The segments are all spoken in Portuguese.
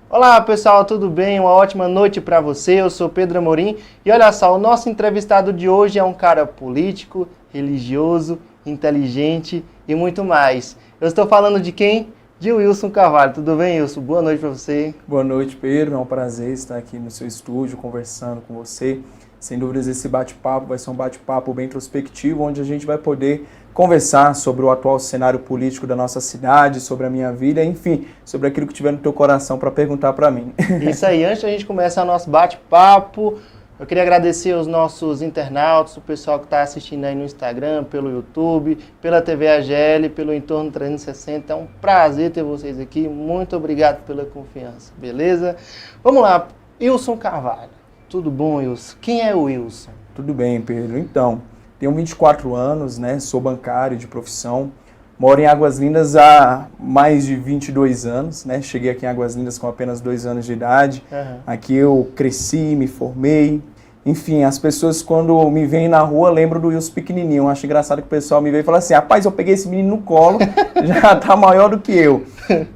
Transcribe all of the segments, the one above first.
Olá pessoal, tudo bem? Uma ótima noite para você. Eu sou Pedro Amorim e olha só, o nosso entrevistado de hoje é um cara político, religioso, inteligente e muito mais. Eu estou falando de quem? De Wilson Carvalho. Tudo bem, Wilson? Boa noite para você. Boa noite, Pedro. É um prazer estar aqui no seu estúdio conversando com você. Sem dúvidas, esse bate-papo vai ser um bate-papo bem introspectivo, onde a gente vai poder conversar sobre o atual cenário político da nossa cidade, sobre a minha vida, enfim, sobre aquilo que tiver no teu coração para perguntar para mim. Isso aí, antes da gente começar o nosso bate-papo, eu queria agradecer aos nossos internautas, o pessoal que está assistindo aí no Instagram, pelo YouTube, pela TV AGL, pelo Entorno 360. É um prazer ter vocês aqui. Muito obrigado pela confiança, beleza? Vamos lá, Wilson Carvalho. Tudo bom, Wilson? Quem é o Wilson? Tudo bem, Pedro. Então, tenho 24 anos, né? Sou bancário de profissão. Moro em Águas Lindas há mais de 22 anos, né? Cheguei aqui em Águas Lindas com apenas 2 anos de idade. Uhum. Aqui eu cresci, me formei. Enfim, as pessoas quando me veem na rua lembram do Wilson pequenininho. Eu acho engraçado que o pessoal me vê e fala assim, rapaz, eu peguei esse menino no colo, já tá maior do que eu.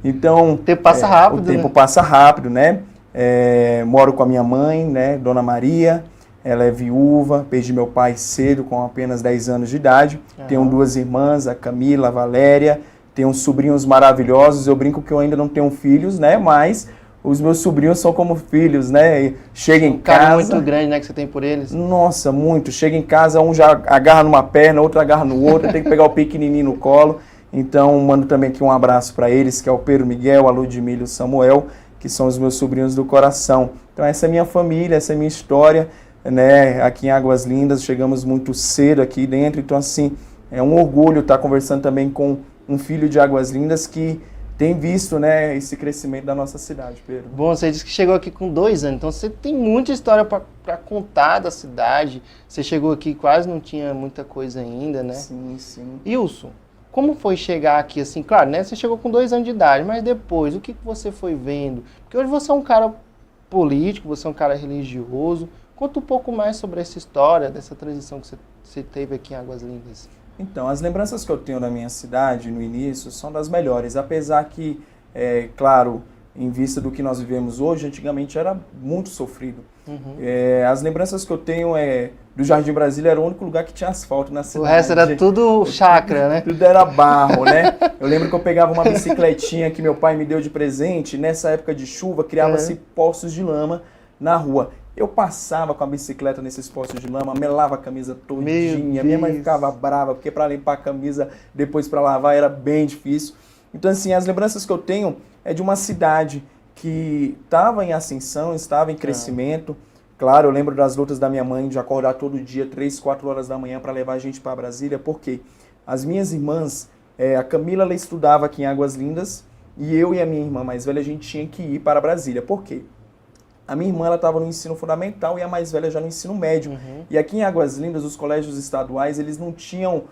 Então, O tempo passa rápido, o tempo né? passa rápido, né? Moro com a minha mãe, né? Dona Maria. Ela é viúva, perdi meu pai cedo, com apenas 10 anos de idade. Uhum. Tenho 2 irmãs, a Camila, a Valéria. Tenho sobrinhos maravilhosos. Eu brinco que eu ainda não tenho filhos, né? Mas os meus sobrinhos são como filhos, né? Chega em Cara casa... muito grande, né, que você tem por eles. Nossa, muito. Chega em casa, um já agarra numa perna, outro agarra no outro, tem que pegar o pequenininho no colo. Então, mando também aqui um abraço para eles, que é o Pedro Miguel, a Ludmila e o Samuel, que são os meus sobrinhos do coração. Então, essa é a minha família, essa é a minha história, né? Aqui em Águas Lindas, chegamos muito cedo aqui dentro. Então, assim, é um orgulho estar conversando também com um filho de Águas Lindas que tem visto, né, esse crescimento da nossa cidade, Pedro. Bom, você disse que chegou aqui com 2 anos, então você tem muita história para contar da cidade. Você chegou aqui quase não tinha muita coisa ainda, né? Sim, sim. Wilson, como foi chegar aqui assim? Claro, né? Você chegou com 2 anos de idade, mas depois, o que você foi vendo? Porque hoje você é um cara político, você é um cara religioso. Conta um pouco mais sobre essa história, dessa transição que você teve aqui em Águas Lindas. Então, as lembranças que eu tenho da minha cidade no início são das melhores, apesar que, claro, em vista do que nós vivemos hoje, antigamente era muito sofrido. Uhum. As lembranças que eu tenho do Jardim Brasília era o único lugar que tinha asfalto na cidade. O resto era tudo chácara, né? Tudo era barro, né? Eu lembro que eu pegava uma bicicletinha que meu pai me deu de presente, nessa época de chuva, criava-se poços de lama na rua. Eu passava com a bicicleta nesses poços de lama, melava a camisa todinha. Minha mãe ficava brava, porque para limpar a camisa, depois para lavar, era bem difícil. Então, assim, as lembranças que eu tenho é de uma cidade que estava em ascensão, estava em crescimento. Claro, eu lembro das lutas da minha mãe de acordar todo dia, 3, 4 horas da manhã, para levar a gente para Brasília, porque as minhas irmãs, a Camila, ela estudava aqui em Águas Lindas, e eu e a minha irmã mais velha, a gente tinha que ir para Brasília. Por quê? A minha irmã estava no ensino fundamental e a mais velha já no ensino médio. Uhum. E aqui em Águas Lindas, os colégios estaduais, eles não tinham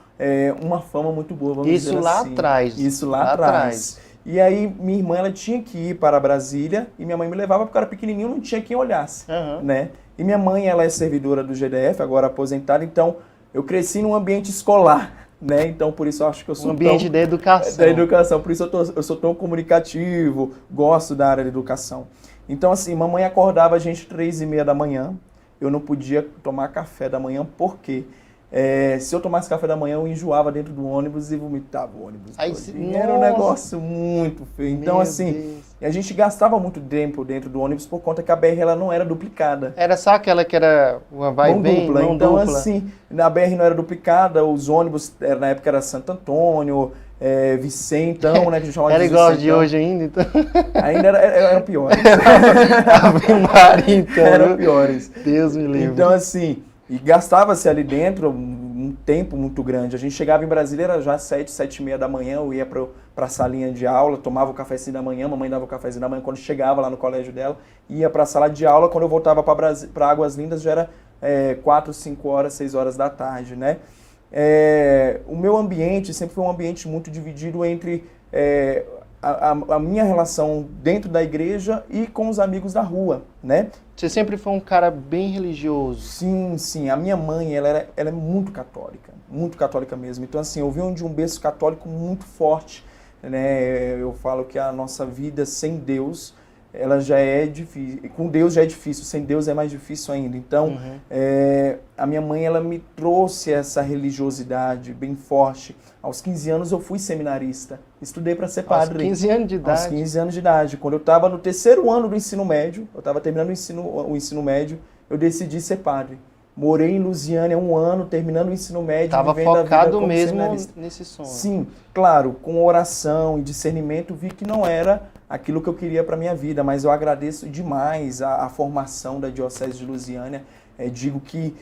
uma fama muito boa, vamos Isso dizer lá assim. atrás. Isso lá atrás. E aí, minha irmã, ela tinha que ir para Brasília e minha mãe me levava porque eu era pequenininho, não tinha quem olhasse, né? E minha mãe, ela é servidora do GDF, agora aposentada, então eu cresci num ambiente escolar, né? Então, por isso eu acho que eu sou ambiente da educação. Da educação, por isso eu sou tão comunicativo, gosto da área da educação. Então, assim, mamãe acordava a gente 3h30 da manhã, eu não podia tomar café da manhã, por quê? Se eu tomasse café da manhã, eu enjoava dentro do ônibus e vomitava o ônibus. Era um negócio muito feio. Então, assim, a gente gastava muito tempo dentro do ônibus por conta que a BR ela não era duplicada. Era só aquela que era uma vai e vem, dupla. mão Então, dupla. assim, a BR não era duplicada, os ônibus, na época era Santo Antônio, Vicentão, né, que a gente chamava era de igual Vicentão. de hoje ainda, então. Ainda eram piores. Ave Maria, então. Eram piores. Deus me livre. Então, assim, e gastava-se ali dentro um tempo muito grande. A gente chegava em Brasília, era já 7, 7h30 da manhã, eu ia para a salinha de aula, tomava o cafezinho da manhã, mamãe dava o cafezinho da manhã quando chegava lá no colégio dela, ia para a sala de aula, quando eu voltava para Águas Lindas já era 4, 5 horas, 6 horas da tarde, né? O meu ambiente sempre foi um ambiente muito dividido entre a minha relação dentro da igreja e com os amigos da rua, né? Você sempre foi um cara bem religioso. Sim, sim. A minha mãe, ela é muito católica mesmo. Então, assim, eu venho de um berço católico muito forte, né? Eu falo que a nossa vida sem Deus ela já é difícil. Com Deus já é difícil, sem Deus é mais difícil ainda. Então, a minha mãe, ela me trouxe essa religiosidade bem forte. Aos 15 anos eu fui seminarista, estudei para ser padre. Aos 15 anos de idade? Aos 15 anos de idade. Quando eu estava no terceiro ano do ensino médio, eu estava terminando o ensino médio, eu decidi ser padre. Morei em Lusiânia 1 ano, terminando o ensino médio. Estava focado mesmo nesse sonho. Sim, claro, com oração e discernimento, vi que não era aquilo que eu queria para minha vida, mas eu agradeço demais a formação da Diocese de Lusiânia. Digo que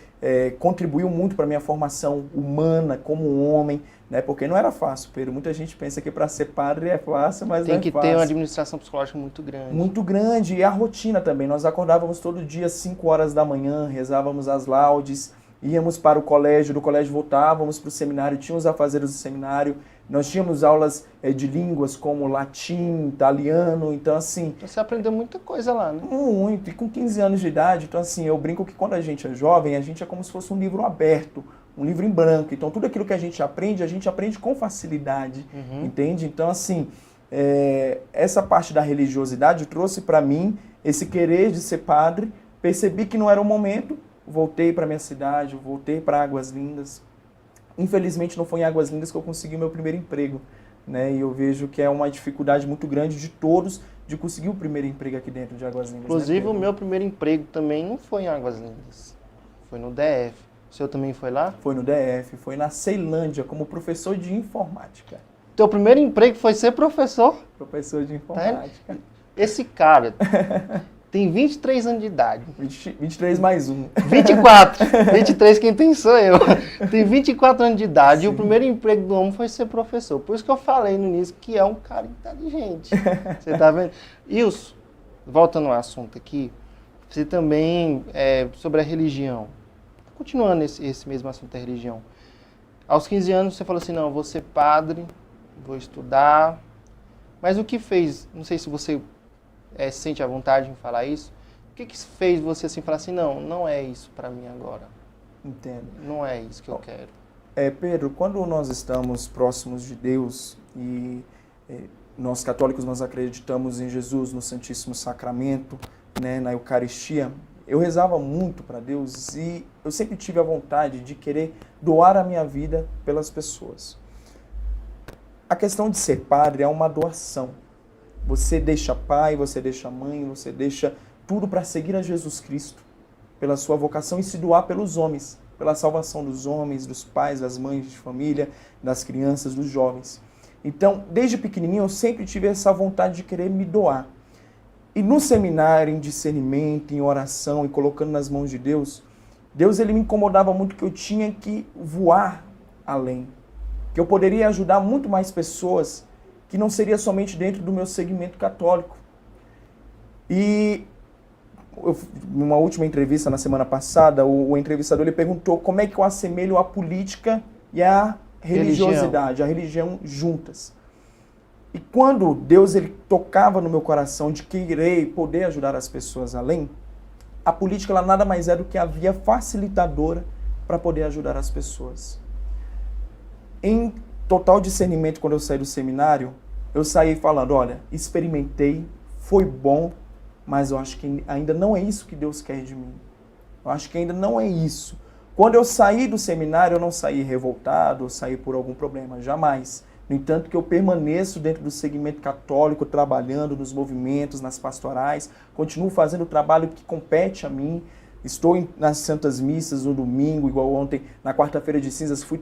contribuiu muito para a minha formação humana como homem, né? Porque não era fácil, Pedro. Muita gente pensa que para ser padre é fácil, mas não é fácil. Tem que ter uma administração psicológica muito grande. Muito grande. E a rotina também. Nós acordávamos todo dia às 5 horas da manhã, rezávamos as laudes, íamos para o colégio, do colégio voltávamos para o seminário, tínhamos afazeres do seminário, nós tínhamos aulas de línguas como latim, italiano, então assim... Você aprendeu muita coisa lá, né? Muito, e com 15 anos de idade, então assim, eu brinco que quando a gente é jovem, a gente é como se fosse um livro aberto, um livro em branco, então tudo aquilo que a gente aprende com facilidade, entende? Então assim, essa parte da religiosidade trouxe para mim esse querer de ser padre, percebi que não era o momento, voltei para minha cidade, voltei para Águas Lindas. Infelizmente não foi em Águas Lindas que eu consegui meu primeiro emprego, né? E eu vejo que é uma dificuldade muito grande de todos de conseguir o primeiro emprego aqui dentro de Águas Lindas. Inclusive, né, o meu primeiro emprego também não foi em Águas Lindas, foi no DF. O seu também foi lá? Foi no DF, foi na Ceilândia, como professor de informática. Teu primeiro emprego foi ser professor? Professor de informática. Esse cara tem 23 anos de idade. 23 mais 1. 24. 23 quem tem sou eu. Tem 24 anos de idade. Sim. E o primeiro emprego do homem foi ser professor. Por isso que eu falei no início que é um cara inteligente. Você tá vendo? Ilson, voltando ao assunto aqui, você também, sobre a religião, continuando esse mesmo assunto da religião, aos 15 anos você falou assim, não, eu vou ser padre, vou estudar, mas o que fez, não sei se você se sente à vontade em falar isso, o que fez você assim falar assim, não é isso para mim agora? Entendo. Não é isso que eu quero. Pedro, quando nós estamos próximos de Deus e nós católicos nós acreditamos em Jesus, no Santíssimo Sacramento, né, na Eucaristia, eu rezava muito para Deus e eu sempre tive a vontade de querer doar a minha vida pelas pessoas. A questão de ser padre é uma doação. Você deixa pai, você deixa mãe, você deixa tudo para seguir a Jesus Cristo, pela sua vocação e se doar pelos homens, pela salvação dos homens, dos pais, das mães de família, das crianças, dos jovens. Então, desde pequenininho, eu sempre tive essa vontade de querer me doar. E no seminário, em discernimento, em oração e colocando nas mãos de Deus, Deus ele me incomodava muito que eu tinha que voar além, que eu poderia ajudar muito mais pessoas que não seria somente dentro do meu segmento católico. E numa última entrevista na semana passada, o entrevistador ele perguntou como é que eu assemelho a política e a religiosidade, a religião juntas. E quando Deus ele tocava no meu coração de querer poder ajudar as pessoas além, a política ela nada mais é do que a via facilitadora para poder ajudar as pessoas. Em total discernimento, quando eu saí do seminário, eu saí falando, olha, experimentei, foi bom, mas eu acho que ainda não é isso que Deus quer de mim. Eu acho que ainda não é isso. Quando eu saí do seminário, eu não saí revoltado, ou saí por algum problema, jamais. No entanto, que eu permaneço dentro do segmento católico, trabalhando nos movimentos, nas pastorais, continuo fazendo o trabalho que compete a mim, estou nas Santas Missas no domingo, igual ontem, na quarta-feira de cinzas, fui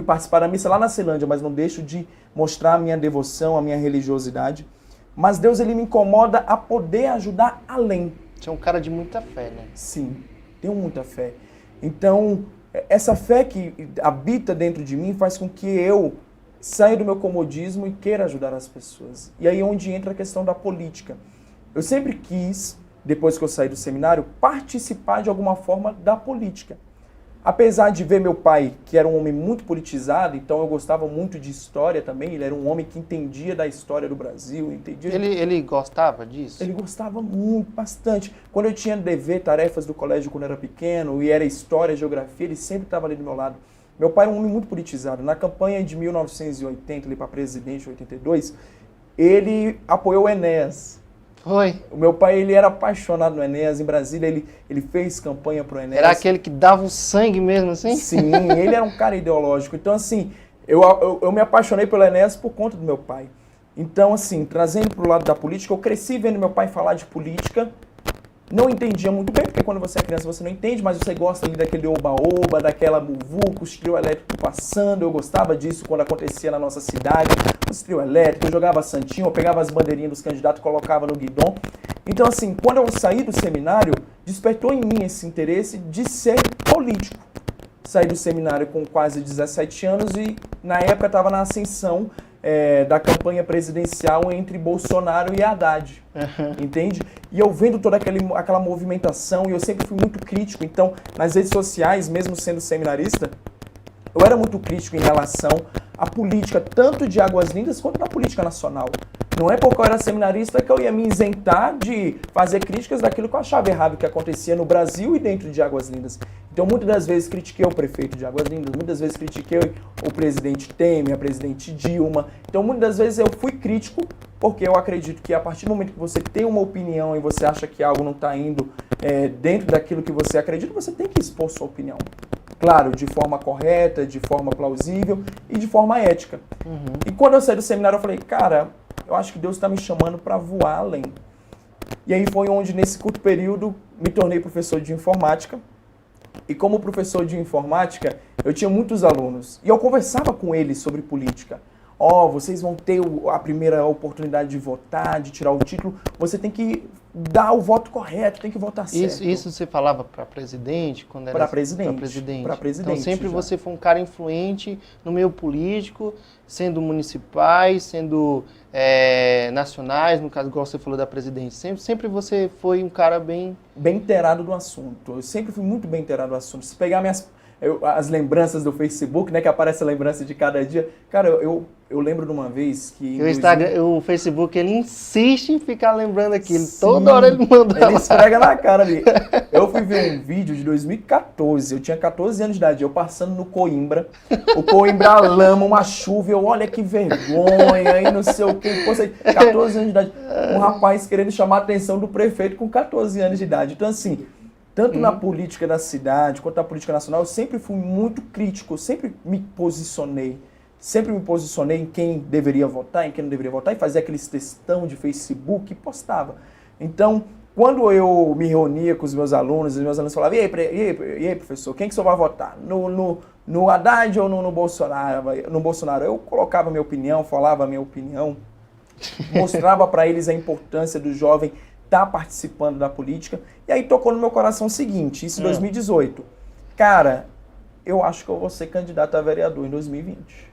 participar da missa lá na Ceilândia, mas não deixo de mostrar a minha devoção, a minha religiosidade. Mas Deus ele me incomoda a poder ajudar além. Você é um cara de muita fé, né? Sim, tenho muita fé. Então, essa fé que habita dentro de mim faz com que eu saia do meu comodismo e queira ajudar as pessoas. E aí é onde entra a questão da política. Eu sempre quis, depois que eu saí do seminário, participar de alguma forma da política. Apesar de ver meu pai, que era um homem muito politizado, então eu gostava muito de história também, ele era um homem que entendia da história do Brasil, entendia... Ele gostava disso? Ele gostava muito, bastante. Quando eu tinha dever, tarefas do colégio quando eu era pequeno, e era história, geografia, ele sempre estava ali do meu lado. Meu pai era um homem muito politizado. Na campanha de 1980, ali para presidente, 82, ele apoiou o Enéas. Foi? O meu pai, ele era apaixonado no Enéas. Em Brasília, ele fez campanha pro Enéas. Era aquele que dava o sangue mesmo, assim? Sim, ele era um cara ideológico. Então, assim, eu me apaixonei pelo Enéas por conta do meu pai. Então, assim, trazendo pro lado da política, eu cresci vendo meu pai falar de política. Não entendia muito bem, porque quando você é criança você não entende, mas você gosta ali daquele oba-oba, daquela muvuca, os trio elétrico passando. Eu gostava disso quando acontecia na nossa cidade. Os trio elétrico, eu jogava santinho, eu pegava as bandeirinhas dos candidatos, colocava no guidão. Então, assim, quando eu saí do seminário, despertou em mim esse interesse de ser político. Saí do seminário com quase 17 anos e, na época, estava na ascensão da campanha presidencial entre Bolsonaro e Haddad, entende? E eu vendo toda aquela movimentação, e eu sempre fui muito crítico, então, nas redes sociais, mesmo sendo seminarista, eu era muito crítico em relação à política, tanto de Águas Lindas quanto da política nacional. Não é porque eu era seminarista que eu ia me isentar de fazer críticas daquilo que eu achava errado que acontecia no Brasil e dentro de Águas Lindas. Então, muitas das vezes critiquei o prefeito de Águas Lindas, muitas vezes critiquei o presidente Temer, a presidente Dilma. Então, muitas das vezes eu fui crítico, porque eu acredito que a partir do momento que você tem uma opinião e você acha que algo não está indo dentro daquilo que você acredita, você tem que expor sua opinião. Claro, de forma correta, de forma plausível e de forma ética. E quando eu saí do seminário, eu falei, cara, eu acho que Deus está me chamando para voar além. E aí foi onde, nesse curto período, me tornei professor de informática. E como professor de informática, eu tinha muitos alunos. E eu conversava com eles sobre política. Vocês vão ter a primeira oportunidade de votar, de tirar o título. Você tem que dar o voto correto, tem que votar certo. Isso você falava para presidente? Para presidente. Então sempre você foi um cara influente no meio político, sendo municipais, sendo nacionais, no caso, igual você falou da presidência. Sempre você foi um cara bem inteirado do assunto. Eu sempre fui muito bem inteirado do assunto. Se pegar as lembranças do Facebook, né, que aparece a lembrança de cada dia. Cara, eu lembro de uma vez que... O Facebook, ele insiste em ficar lembrando aquilo. Sim, toda hora ele manda Ele esfrega na cara ali. Eu fui ver um vídeo de 2014, eu tinha 14 anos de idade, eu passando no Coimbra, o Coimbra lama, uma chuva, eu, olha que vergonha, e não sei o que. 14 anos de idade, um rapaz querendo chamar a atenção do prefeito com 14 anos de idade. Então, assim... Tanto na política da cidade quanto na política nacional, eu sempre fui muito crítico, eu sempre me posicionei em quem deveria votar, em quem não deveria votar, e fazia aqueles textão de Facebook e postava. Então, quando eu me reunia com os meus alunos falavam, e aí, professor, quem que o senhor vai votar? No Haddad ou no Bolsonaro? No Bolsonaro. Eu colocava a minha opinião, falava a minha opinião, mostrava para eles a importância do jovem tá participando da política, e aí tocou no meu coração o seguinte, isso em 2018. Cara, eu acho que eu vou ser candidato a vereador em 2020.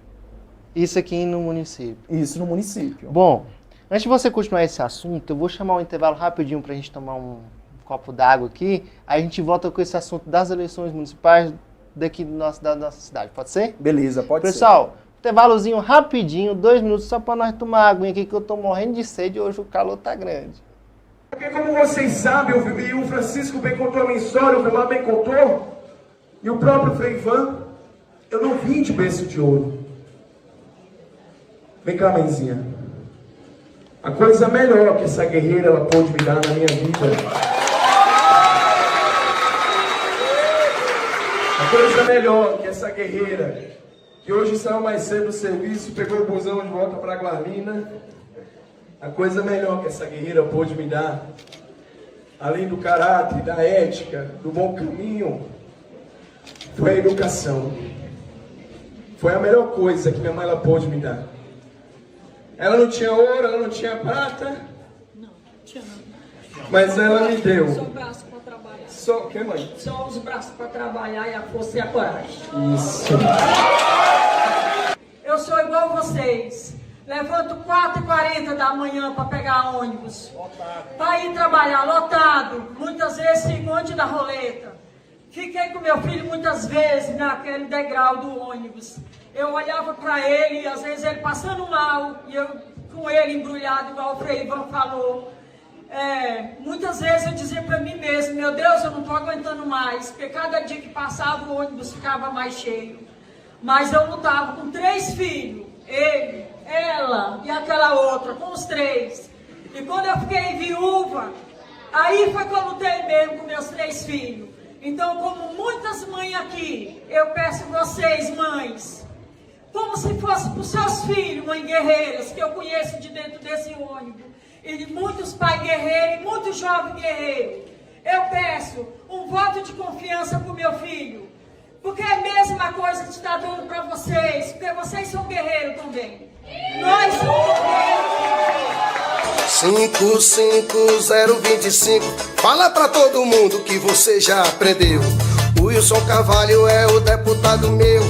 Isso aqui no município? Isso no município. Bom, antes de você continuar esse assunto, eu vou chamar um intervalo rapidinho pra gente tomar um copo d'água aqui, aí a gente volta com esse assunto das eleições municipais daqui da nossa cidade, pode ser? Beleza, pode ser. Pessoal, intervalozinho rapidinho, 2 minutos, só pra nós tomar água aqui, que eu tô morrendo de sede e hoje o calor tá grande. Porque como vocês sabem, e o Francisco bem contou a minha história, o Vilmar bem contou, e o próprio Frei Ivan, eu não vim de berço de ouro. Vem cá, mãezinha. A coisa melhor que essa guerreira ela pôde me dar na minha vida. A coisa melhor que essa guerreira, que hoje saiu mais cedo do serviço, pegou o busão de volta para Guarmina. A coisa melhor que essa guerreira pôde me dar, além do caráter, da ética, do bom caminho, foi a educação. Foi a melhor coisa que minha mãe ela pôde me dar. Ela não tinha ouro, ela não tinha prata. Não tinha não. Mas ela me deu. Só o braço para trabalhar. Só o que, mãe? Só os braços para trabalhar e a força e a coragem. Isso. Eu sou igual vocês. Levanto 4h40 da manhã para pegar ônibus. Para ir trabalhar, lotado. Muitas vezes fico antes da roleta. Fiquei com meu filho muitas vezes naquele degrau do ônibus. Eu olhava para ele, às vezes ele passando mal, e eu com ele embrulhado, igual o Frei Ivan falou. Muitas vezes eu dizia para mim mesmo, meu Deus, eu não estou aguentando mais, porque cada dia que passava o ônibus ficava mais cheio. Mas eu lutava com 3 filhos, ele, ela e aquela outra, com os 3. E quando eu fiquei viúva, aí foi que eu lutei mesmo com meus 3 filhos. Então, como muitas mães aqui, eu peço vocês, mães, como se fosse para os seus filhos, mães guerreiras, que eu conheço de dentro desse ônibus, e de muitos pais guerreiros e muitos jovens guerreiros, eu peço um voto de confiança para o meu filho, porque é a mesma coisa que está dando para vocês, porque vocês são guerreiros também. Nós somos guerreiros. 55025, fala pra todo mundo que você já aprendeu. O Wilson Carvalho é o deputado meu.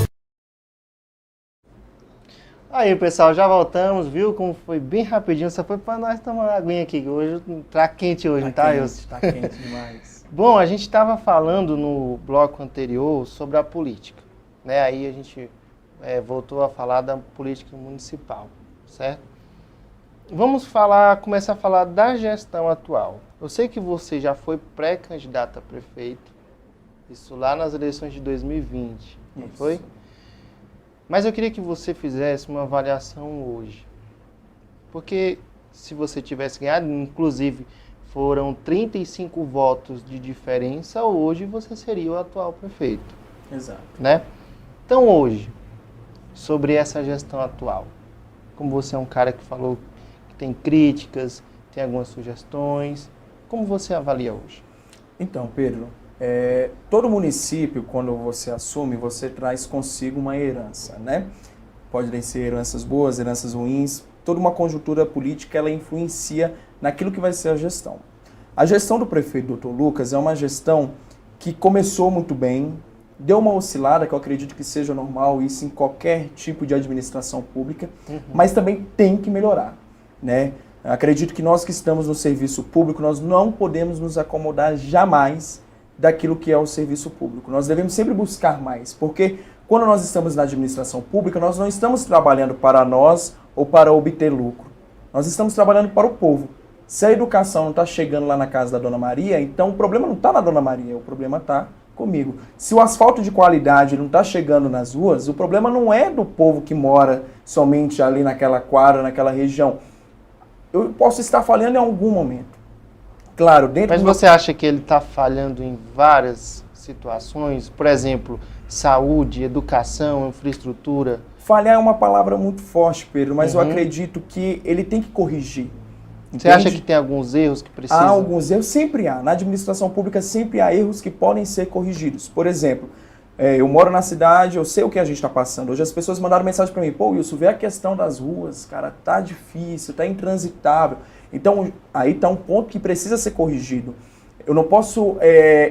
Aí, pessoal, já voltamos, viu como foi bem rapidinho, só foi pra nós tomar uma aguinha aqui, que hoje tá quente hoje, não tá, Wilson? Tá quente demais. Bom, a gente estava falando no bloco anterior sobre a política, né? Aí a gente voltou a falar da política municipal, certo? Vamos começar a falar da gestão atual. Eu sei que você já foi pré-candidato a prefeito, isso lá nas eleições de 2020, não foi? Mas eu queria que você fizesse uma avaliação hoje. Porque se você tivesse ganhado, inclusive foram 35 votos de diferença, hoje você seria o atual prefeito. Exato. Né? Então hoje, sobre essa gestão atual, como você é um cara que falou que tem críticas, tem algumas sugestões, como você avalia hoje? Então, Pedro, todo município, quando você assume, você traz consigo uma herança, né? Podem ser heranças boas, heranças ruins. Toda uma conjuntura política, ela influencia naquilo que vai ser a gestão. A gestão do prefeito Dr. Lucas é uma gestão que começou muito bem, deu uma oscilada, que eu acredito que seja normal, isso em qualquer tipo de administração pública, mas também tem que melhorar, né? Acredito que nós que estamos no serviço público, nós não podemos nos acomodar jamais daquilo que é o serviço público. Nós devemos sempre buscar mais, porque quando nós estamos na administração pública, nós não estamos trabalhando para nós ou para obter lucro. Nós estamos trabalhando para o povo. Se a educação não está chegando lá na casa da Dona Maria, então o problema não está na Dona Maria, o problema está comigo. Se o asfalto de qualidade não está chegando nas ruas, o problema não é do povo que mora somente ali naquela quadra, naquela região. Eu posso estar falhando em algum momento. Claro, Mas você acha que ele está falhando em várias situações? Por exemplo, saúde, educação, infraestrutura? Falhar é uma palavra muito forte, Pedro, mas eu acredito que ele tem que corrigir. Você acha que tem alguns erros que precisam? Há alguns erros, sempre há. Na administração pública sempre há erros que podem ser corrigidos. Por exemplo, eu moro na cidade, eu sei o que a gente está passando. Hoje as pessoas mandaram mensagem para mim, pô, Wilson, vê a questão das ruas, cara, tá difícil, tá intransitável. Então, aí está um ponto que precisa ser corrigido. Eu não posso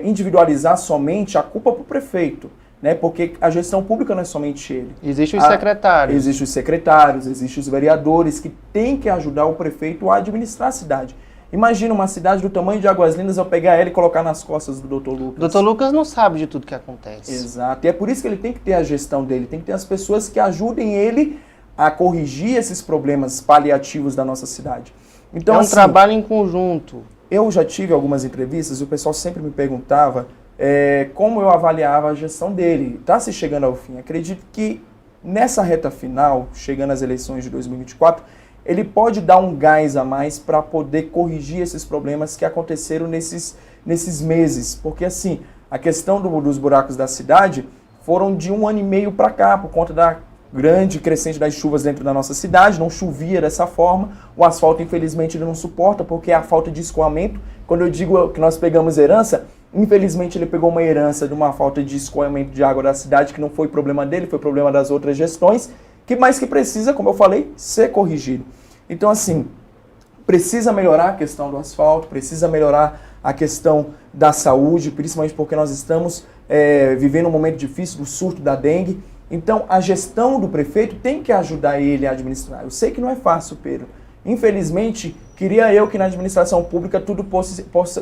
individualizar somente a culpa para o prefeito, né? Porque a gestão pública não é somente ele. Existem os secretários. Existem os secretários, existem os vereadores que têm que ajudar o prefeito a administrar a cidade. Imagina uma cidade do tamanho de Águas Lindas, eu pegar ela e colocar nas costas do Dr. Lucas. O Dr. Lucas não sabe de tudo que acontece. Exato. E é por isso que ele tem que ter a gestão dele, tem que ter as pessoas que ajudem ele a corrigir esses problemas paliativos da nossa cidade. Então, é um trabalho em conjunto. Eu já tive algumas entrevistas e o pessoal sempre me perguntava como eu avaliava a gestão dele. Está se chegando ao fim. Acredito que nessa reta final, chegando às eleições de 2024, ele pode dar um gás a mais para poder corrigir esses problemas que aconteceram nesses meses. Porque assim, a questão dos buracos da cidade foram de 1 ano e meio para cá, por conta da grande crescente das chuvas dentro da nossa cidade, não chovia dessa forma, o asfalto infelizmente ele não suporta, porque é a falta de escoamento. Quando eu digo que nós pegamos herança, infelizmente ele pegou uma herança de uma falta de escoamento de água da cidade, que não foi problema dele, foi problema das outras gestões, mas que precisa, como eu falei, ser corrigido. Então assim, precisa melhorar a questão do asfalto, precisa melhorar a questão da saúde, principalmente porque nós estamos vivendo um momento difícil do surto da dengue. Então, a gestão do prefeito tem que ajudar ele a administrar. Eu sei que não é fácil, Pedro. Infelizmente, queria eu que na administração pública tudo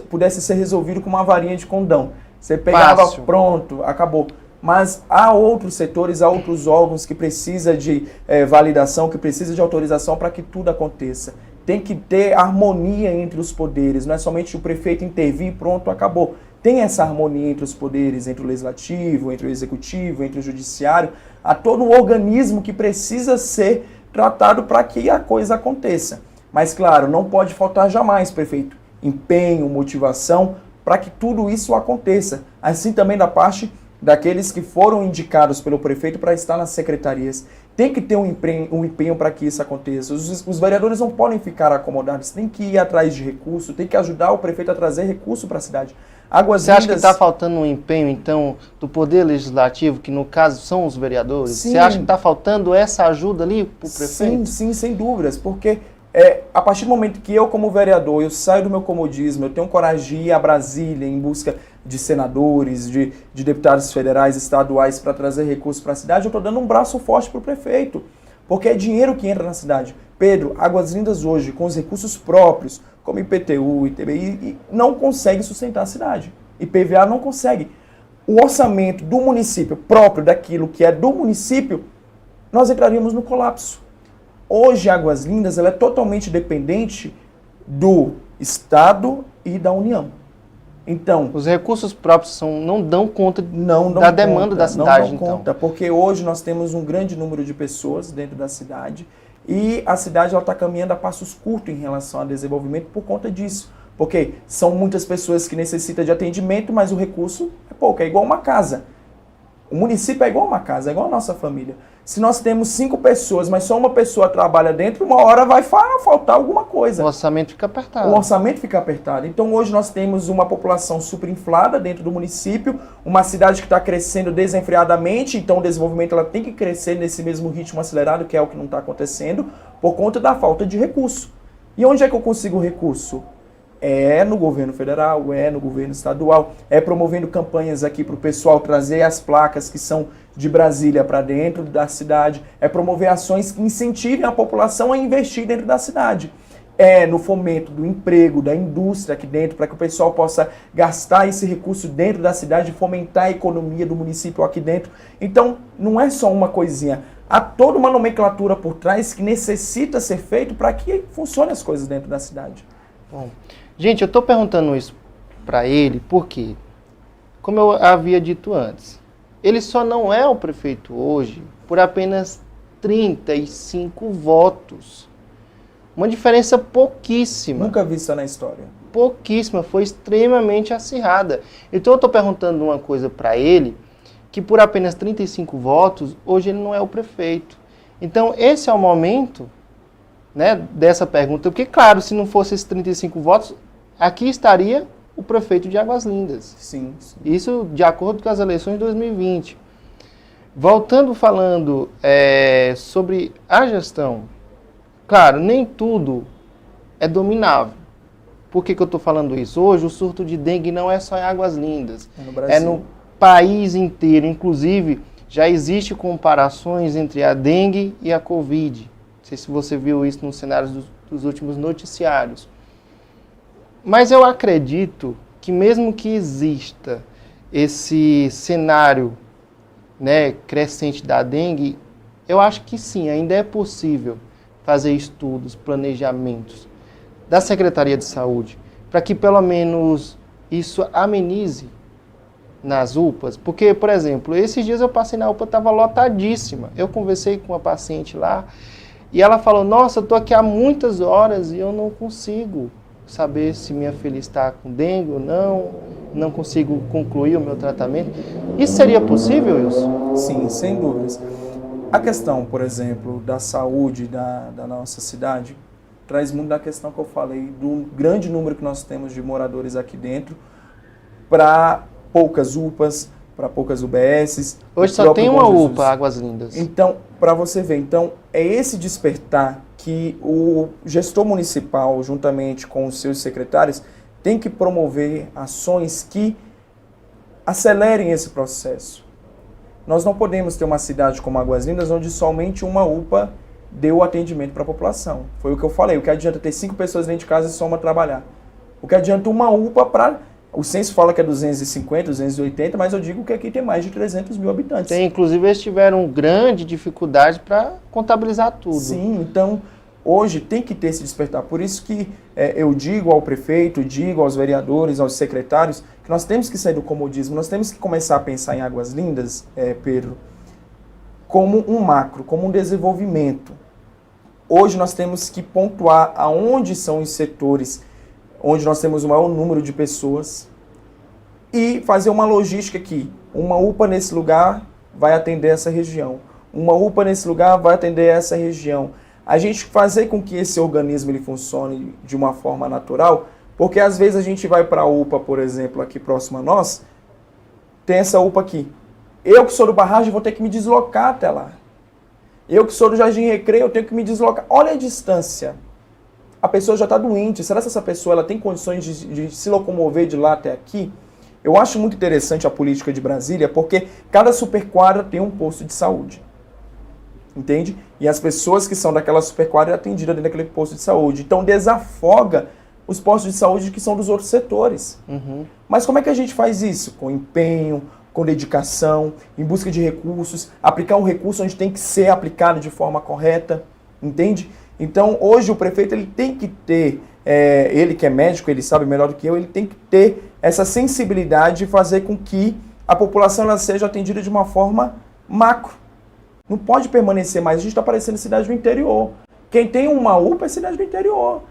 pudesse ser resolvido com uma varinha de condão. Você pegava, Fácil. Pronto, acabou. Mas há outros setores, há outros órgãos que precisam de validação, que precisam de autorização para que tudo aconteça. Tem que ter harmonia entre os poderes, não é somente o prefeito intervir e pronto, acabou. Tem essa harmonia entre os poderes, entre o legislativo, entre o executivo, entre o judiciário, há todo um organismo que precisa ser tratado para que a coisa aconteça. Mas, claro, não pode faltar jamais, prefeito, empenho, motivação, para que tudo isso aconteça. Assim também da parte daqueles que foram indicados pelo prefeito para estar nas secretarias. Tem que ter um empenho para que isso aconteça. Os vereadores não podem ficar acomodados, tem que ir atrás de recurso, tem que ajudar o prefeito a trazer recurso para a cidade. Você acha que está faltando um empenho, então, do Poder Legislativo, que no caso são os vereadores? Sim. Você acha que está faltando essa ajuda ali para o prefeito? Sim, sem dúvidas, porque a partir do momento que eu, como vereador, eu saio do meu comodismo, eu tenho coragem de ir a Brasília em busca de senadores, de deputados federais, estaduais, para trazer recursos para a cidade, eu estou dando um braço forte para o prefeito, porque é dinheiro que entra na cidade. Pedro, Águas Lindas hoje, com os recursos próprios, como IPTU, ITBI, não consegue sustentar a cidade. IPVA não consegue. O orçamento do município, próprio daquilo que é do município, nós entraríamos no colapso. Hoje, Águas Lindas ela é totalmente dependente do Estado e da União. Então, os recursos próprios não dão conta da demanda da cidade, não dão conta, porque hoje nós temos um grande número de pessoas dentro da cidade e a cidade está caminhando a passos curtos em relação ao desenvolvimento por conta disso. Porque são muitas pessoas que necessitam de atendimento, mas o recurso é pouco, é igual uma casa. O município é igual uma casa, é igual a nossa família. Se nós temos 5 pessoas, mas só uma pessoa trabalha dentro, uma hora vai faltar alguma coisa. O orçamento fica apertado. O orçamento fica apertado. Então hoje nós temos uma população superinflada dentro do município, uma cidade que está crescendo desenfreadamente, então o desenvolvimento ela tem que crescer nesse mesmo ritmo acelerado, que é o que não está acontecendo, por conta da falta de recurso. E onde é que eu consigo recurso? É no governo federal, é no governo estadual, é promovendo campanhas aqui para o pessoal trazer as placas que são de Brasília para dentro da cidade, é promover ações que incentivem a população a investir dentro da cidade. É no fomento do emprego, da indústria aqui dentro, para que o pessoal possa gastar esse recurso dentro da cidade e fomentar a economia do município aqui dentro. Então, não é só uma coisinha. Há toda uma nomenclatura por trás que necessita ser feito para que funcionem as coisas dentro da cidade. Bom, gente, eu estou perguntando isso para ele porque, como eu havia dito antes, ele só não é o prefeito hoje por apenas 35 votos. Uma diferença pouquíssima. Nunca vista na história. Pouquíssima, foi extremamente acirrada. Então eu estou perguntando uma coisa para ele, que por apenas 35 votos, hoje ele não é o prefeito. Então esse é o momento, né, dessa pergunta, porque claro, se não fosse esses 35 votos, aqui estaria o prefeito de Águas Lindas. Sim, sim. Isso de acordo com as eleições de 2020. Voltando falando sobre a gestão, claro, nem tudo é dominável. Por que eu estou falando isso? Hoje o surto de dengue não é só em Águas Lindas, É no Brasil. é no país inteiro. Inclusive, já existe comparações entre a dengue e a Covid. Não sei se você viu isso nos cenários dos últimos noticiários. Mas eu acredito que mesmo que exista esse cenário, né, crescente da dengue, eu acho que sim, ainda é possível fazer estudos, planejamentos da Secretaria de Saúde, para que pelo menos isso amenize nas UPAs. Porque, por exemplo, esses dias eu passei na UPA, estava lotadíssima. Eu conversei com uma paciente lá e ela falou, nossa, eu estou aqui há muitas horas e eu não consigo saber se minha filha está com dengue ou não consigo concluir o meu tratamento. Isso seria possível, Wilson? Sim, sem dúvidas. A questão, por exemplo, da saúde da nossa cidade traz muito da questão que eu falei, do grande número que nós temos de moradores aqui dentro para poucas UPAs, para poucas UBSs. Hoje só tem uma UPA, Águas Lindas. Então, para você ver, então, é esse despertar que o gestor municipal, juntamente com os seus secretários, tem que promover ações que acelerem esse processo. Nós não podemos ter uma cidade como Águas Lindas onde somente uma UPA deu atendimento para a população. Foi o que eu falei, o que adianta ter 5 pessoas dentro de casa e só uma trabalhar? O que adianta uma UPA para... O censo fala que é 250, 280, mas eu digo que aqui tem mais de 300 mil habitantes. Tem, inclusive eles tiveram grande dificuldade para contabilizar tudo. Sim, então hoje tem que ter esse despertar. Por isso que eu digo ao prefeito, digo aos vereadores, aos secretários, que nós temos que sair do comodismo, nós temos que começar a pensar em Águas Lindas, Pedro, como um macro, como um desenvolvimento. Hoje nós temos que pontuar aonde são os setores onde nós temos o maior número de pessoas e fazer uma logística aqui. Uma UPA nesse lugar vai atender essa região. Uma UPA nesse lugar vai atender essa região. A gente fazer com que esse organismo ele funcione de uma forma natural, porque às vezes a gente vai para a UPA, por exemplo, aqui próximo a nós, tem essa UPA aqui. Eu que sou do Barragem vou ter que me deslocar até lá. Eu que sou do Jardim Recreio, eu tenho que me deslocar. Olha a distância. A pessoa já está doente. Será que essa pessoa ela tem condições de se locomover de lá até aqui? Eu acho muito interessante a política de Brasília, porque cada superquadra tem um posto de saúde. Entende? E as pessoas que são daquela superquadra é atendida dentro daquele posto de saúde. Então desafoga os postos de saúde que são dos outros setores. Mas como é que a gente faz isso? Com empenho, com dedicação, em busca de recursos, aplicar um recurso onde tem que ser aplicado de forma correta, entende? Então, hoje o prefeito ele tem que ter, ele que é médico, ele sabe melhor do que eu, ele tem que ter essa sensibilidade de fazer com que a população ela seja atendida de uma forma macro. Não pode permanecer mais, a gente está parecendo cidade do interior. Quem tem uma UPA é cidade do interior.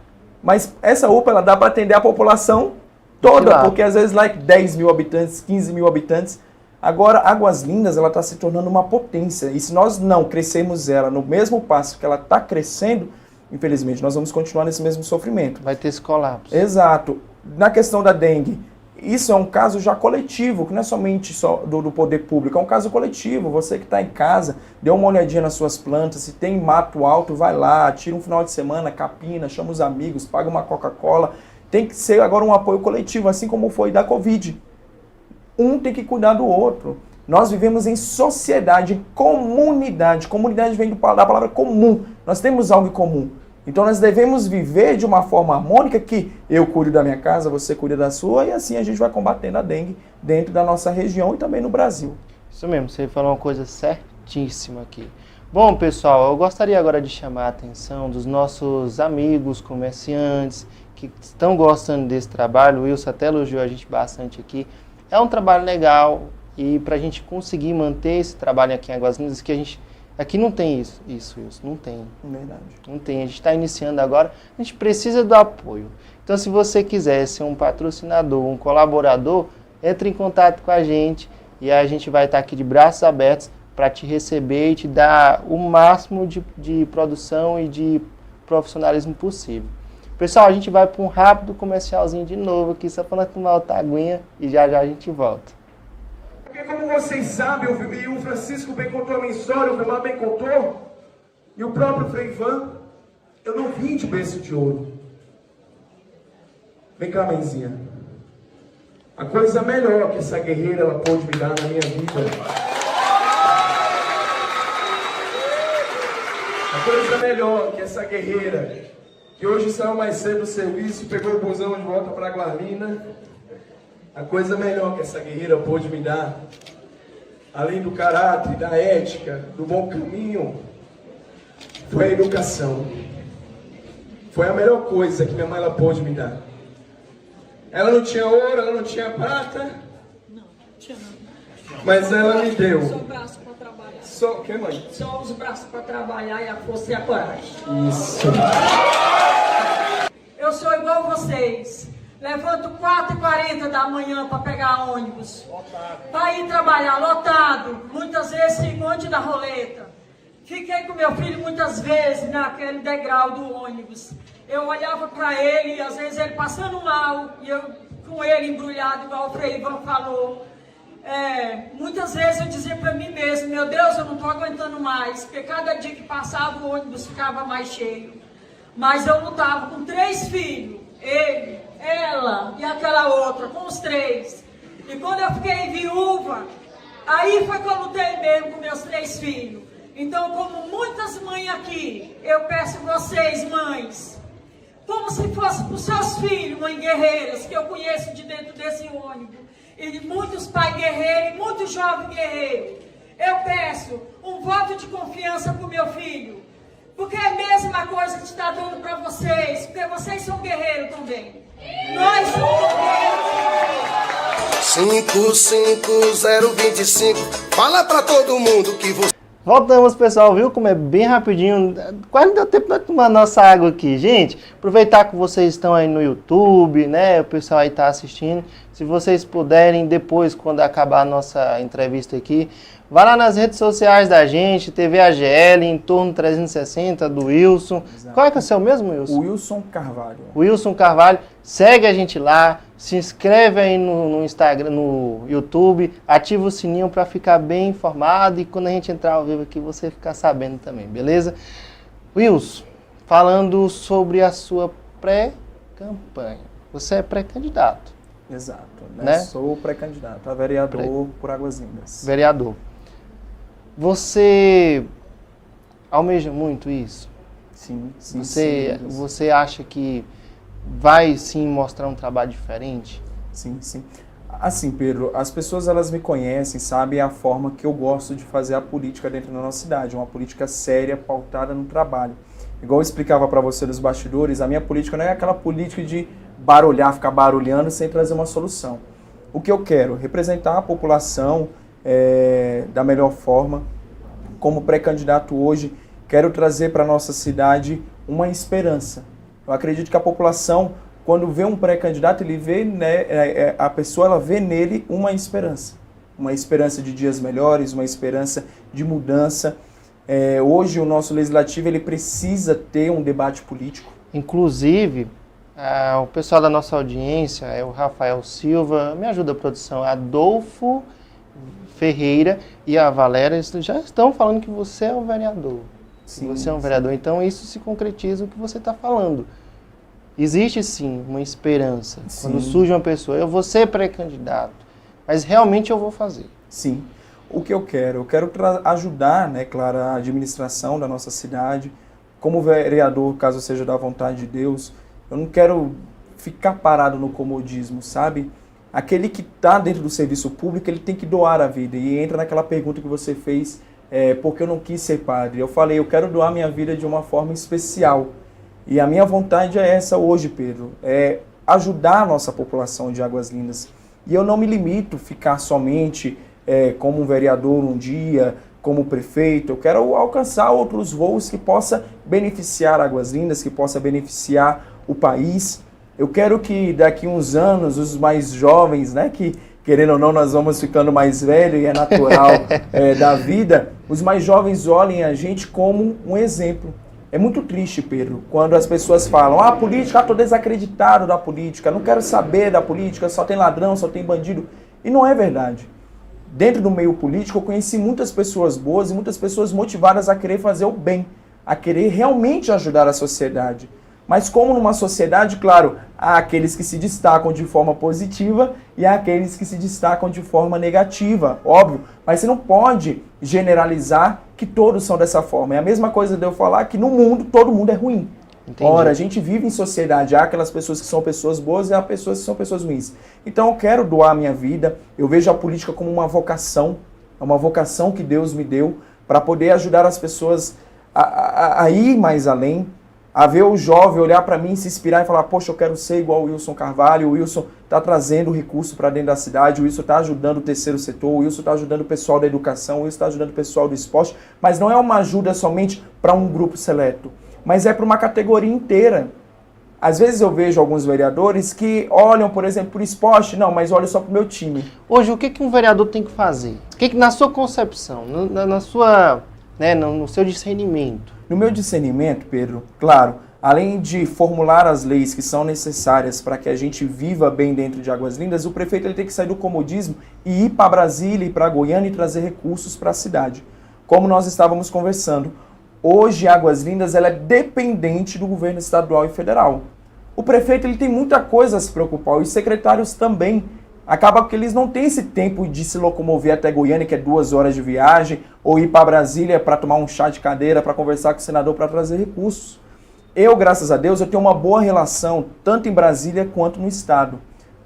Mas essa UPA ela dá para atender a população toda, porque às vezes lá é 10 mil habitantes, 15 mil habitantes. Agora, Águas Lindas ela está se tornando uma potência. E se nós não crescermos ela no mesmo passo que ela está crescendo, infelizmente nós vamos continuar nesse mesmo sofrimento. Vai ter esse colapso. Exato. Na questão da dengue, isso é um caso já coletivo, que não é somente do poder público, é um caso coletivo. Você que está em casa, dê uma olhadinha nas suas plantas, se tem mato alto, vai lá, tira um final de semana, capina, chama os amigos, paga uma Coca-Cola. Tem que ser agora um apoio coletivo, assim como foi da Covid. Um tem que cuidar do outro. Nós vivemos em sociedade, em comunidade. Comunidade vem da palavra comum. Nós temos algo em comum. Então nós devemos viver de uma forma harmônica que eu cuido da minha casa, você cuida da sua, e assim a gente vai combatendo a dengue dentro da nossa região e também no Brasil. Isso mesmo, você falou uma coisa certíssima aqui. Bom, pessoal, eu gostaria agora de chamar a atenção dos nossos amigos comerciantes que estão gostando desse trabalho. O Wilson até elogiou a gente bastante aqui. É um trabalho legal e para a gente conseguir manter esse trabalho aqui em Águas Lindas, que a gente aqui não tem isso, não tem. Verdade. Não tem, a gente está iniciando agora, a gente precisa do apoio. Então, se você quiser ser um patrocinador, um colaborador, entre em contato com a gente e a gente vai estar aqui de braços abertos para te receber e te dar o máximo de produção e de profissionalismo possível. Pessoal, a gente vai para um rápido comercialzinho de novo aqui, só para tomar outra aguinha e já já a gente volta. Porque como vocês sabem, e o Francisco bem contou a minha história, o Vilmar bem contou, e o próprio Frei Ivan, eu não vim de berço de ouro. Vem cá, mãezinha. A coisa melhor que essa guerreira ela pôde me dar na minha vida. A coisa melhor que essa guerreira, que hoje saiu mais cedo do serviço, pegou o busão de volta para Guarlina. A coisa melhor que essa guerreira pôde me dar, além do caráter, da ética, do bom caminho, foi a educação. Foi a melhor coisa que minha mãe ela pôde me dar. Ela não tinha ouro, ela não tinha prata. Não tinha não. Mas ela me deu. Só o braço para trabalhar. Só o que, mãe? Só os braços para trabalhar e a força e a coragem. Isso. Eu sou igual vocês. Levanto 4h40 da manhã para pegar ônibus. Para ir trabalhar, lotado. Muitas vezes fico antes da roleta. Fiquei com meu filho muitas vezes naquele degrau do ônibus. Eu olhava para ele, e às vezes ele passando mal, e eu com ele embrulhado, igual o Frei Ivan falou. Muitas vezes eu dizia para mim mesmo, meu Deus, eu não estou aguentando mais, porque cada dia que passava o ônibus ficava mais cheio. Mas eu lutava com 3 filhos, ele, ela e aquela outra, com os 3. E quando eu fiquei viúva, aí foi que eu lutei mesmo com meus 3 filhos. Então, como muitas mães aqui, eu peço vocês, mães, como se fosse para os seus filhos, mães guerreiras, que eu conheço de dentro desse ônibus, e muitos pais guerreiros, e muitos jovens guerreiros, eu peço um voto de confiança para o meu filho, porque é a mesma coisa que está dando para vocês, porque vocês são guerreiros também. Nós somos guerreiros. 55025, fala para todo mundo que você... Voltamos, pessoal, viu como é bem rapidinho, quase não deu tempo de tomar nossa água aqui. Gente, aproveitar que vocês estão aí no YouTube, né, o pessoal aí tá assistindo, se vocês puderem, depois, quando acabar a nossa entrevista aqui, vá lá nas redes sociais da gente, TV AGL, Entorno 360, do Wilson. Exato. Qual é que é o seu mesmo, Wilson? Wilson Carvalho. Wilson Carvalho, segue a gente lá, se inscreve aí no Instagram, no YouTube, ativa o sininho para ficar bem informado e quando a gente entrar ao vivo aqui você ficar sabendo também, beleza? Wilson, falando sobre a sua pré-campanha, você é pré-candidato. Exato, né? Sou pré-candidato a vereador por Águas Lindas. Vereador. Você almeja muito isso? Sim, sim. Você acha que vai sim mostrar um trabalho diferente? Sim, sim. Assim, Pedro, as pessoas elas me conhecem, sabem a forma que eu gosto de fazer a política dentro da nossa cidade, uma política séria, pautada no trabalho. Igual eu explicava para você nos bastidores, a minha política não é aquela política de barulhar, ficar barulhando sem trazer uma solução. O que eu quero? Representar a população da melhor forma. Como pré-candidato hoje, quero trazer para a nossa cidade uma esperança. Eu acredito que a população, quando vê um pré-candidato, ele vê, né, a pessoa ela vê nele uma esperança de dias melhores, uma esperança de mudança. Hoje o nosso legislativo ele precisa ter um debate político. Inclusive, o pessoal da nossa audiência, o Rafael Silva, me ajuda a produção, Adolfo Ferreira e a Valéria, eles já estão falando que você é um vereador. Sim, você é um vereador, então isso se concretiza o que você está falando. Existe sim uma esperança. Sim. Quando surge uma pessoa, eu vou ser pré-candidato, mas realmente eu vou fazer. Sim. O que eu quero? Eu quero ajudar, né, claro, a administração da nossa cidade. Como vereador, caso seja da vontade de Deus, eu não quero ficar parado no comodismo, sabe? Aquele que está dentro do serviço público, ele tem que doar a vida. E entra naquela pergunta que você fez, porque eu não quis ser padre. Eu falei, eu quero doar minha vida de uma forma especial. E a minha vontade é essa hoje, Pedro, é ajudar a nossa população de Águas Lindas. E eu não me limito a ficar somente como um vereador um dia, como prefeito. Eu quero alcançar outros voos que possa beneficiar Águas Lindas, que possa beneficiar o país. Eu quero que daqui uns anos os mais jovens, né, que querendo ou não nós vamos ficando mais velhos e é natural da vida, os mais jovens olhem a gente como um exemplo. É muito triste, Pedro, quando as pessoas falam, política, estou desacreditado da política, não quero saber da política, só tem ladrão, só tem bandido. E não é verdade. Dentro do meio político eu conheci muitas pessoas boas e muitas pessoas motivadas a querer fazer o bem, a querer realmente ajudar a sociedade. Mas como numa sociedade, claro, há aqueles que se destacam de forma positiva e há aqueles que se destacam de forma negativa, óbvio. Mas você não pode generalizar que todos são dessa forma. É a mesma coisa de eu falar que no mundo, todo mundo é ruim. Entendi. Ora, a gente vive em sociedade, há aquelas pessoas que são pessoas boas e há pessoas que são pessoas ruins. Então eu quero doar a minha vida, eu vejo a política como uma vocação, é uma vocação que Deus me deu para poder ajudar as pessoas a ir mais além, a ver o jovem olhar para mim, se inspirar e falar, poxa, eu quero ser igual o Wilson Carvalho, o Wilson está trazendo recurso para dentro da cidade, o Wilson está ajudando o terceiro setor, o Wilson está ajudando o pessoal da educação, o Wilson está ajudando o pessoal do esporte, mas não é uma ajuda somente para um grupo seleto, mas é para uma categoria inteira. Às vezes eu vejo alguns vereadores que olham, por exemplo, para o esporte, não, mas olham só para o meu time. Hoje, o que um vereador tem que fazer? O que na sua concepção, na sua, né, no seu discernimento? No meu discernimento, Pedro, claro, além de formular as leis que são necessárias para que a gente viva bem dentro de Águas Lindas, o prefeito ele tem que sair do comodismo e ir para Brasília e para Goiânia e trazer recursos para a cidade. Como nós estávamos conversando, hoje Águas Lindas ela é dependente do governo estadual e federal. O prefeito ele tem muita coisa a se preocupar, os secretários também. Acaba que eles não têm esse tempo de se locomover até Goiânia, que é 2 horas de viagem, ou ir para Brasília para tomar um chá de cadeira, para conversar com o senador, para trazer recursos. Eu, graças a Deus, eu tenho uma boa relação, tanto em Brasília quanto no estado.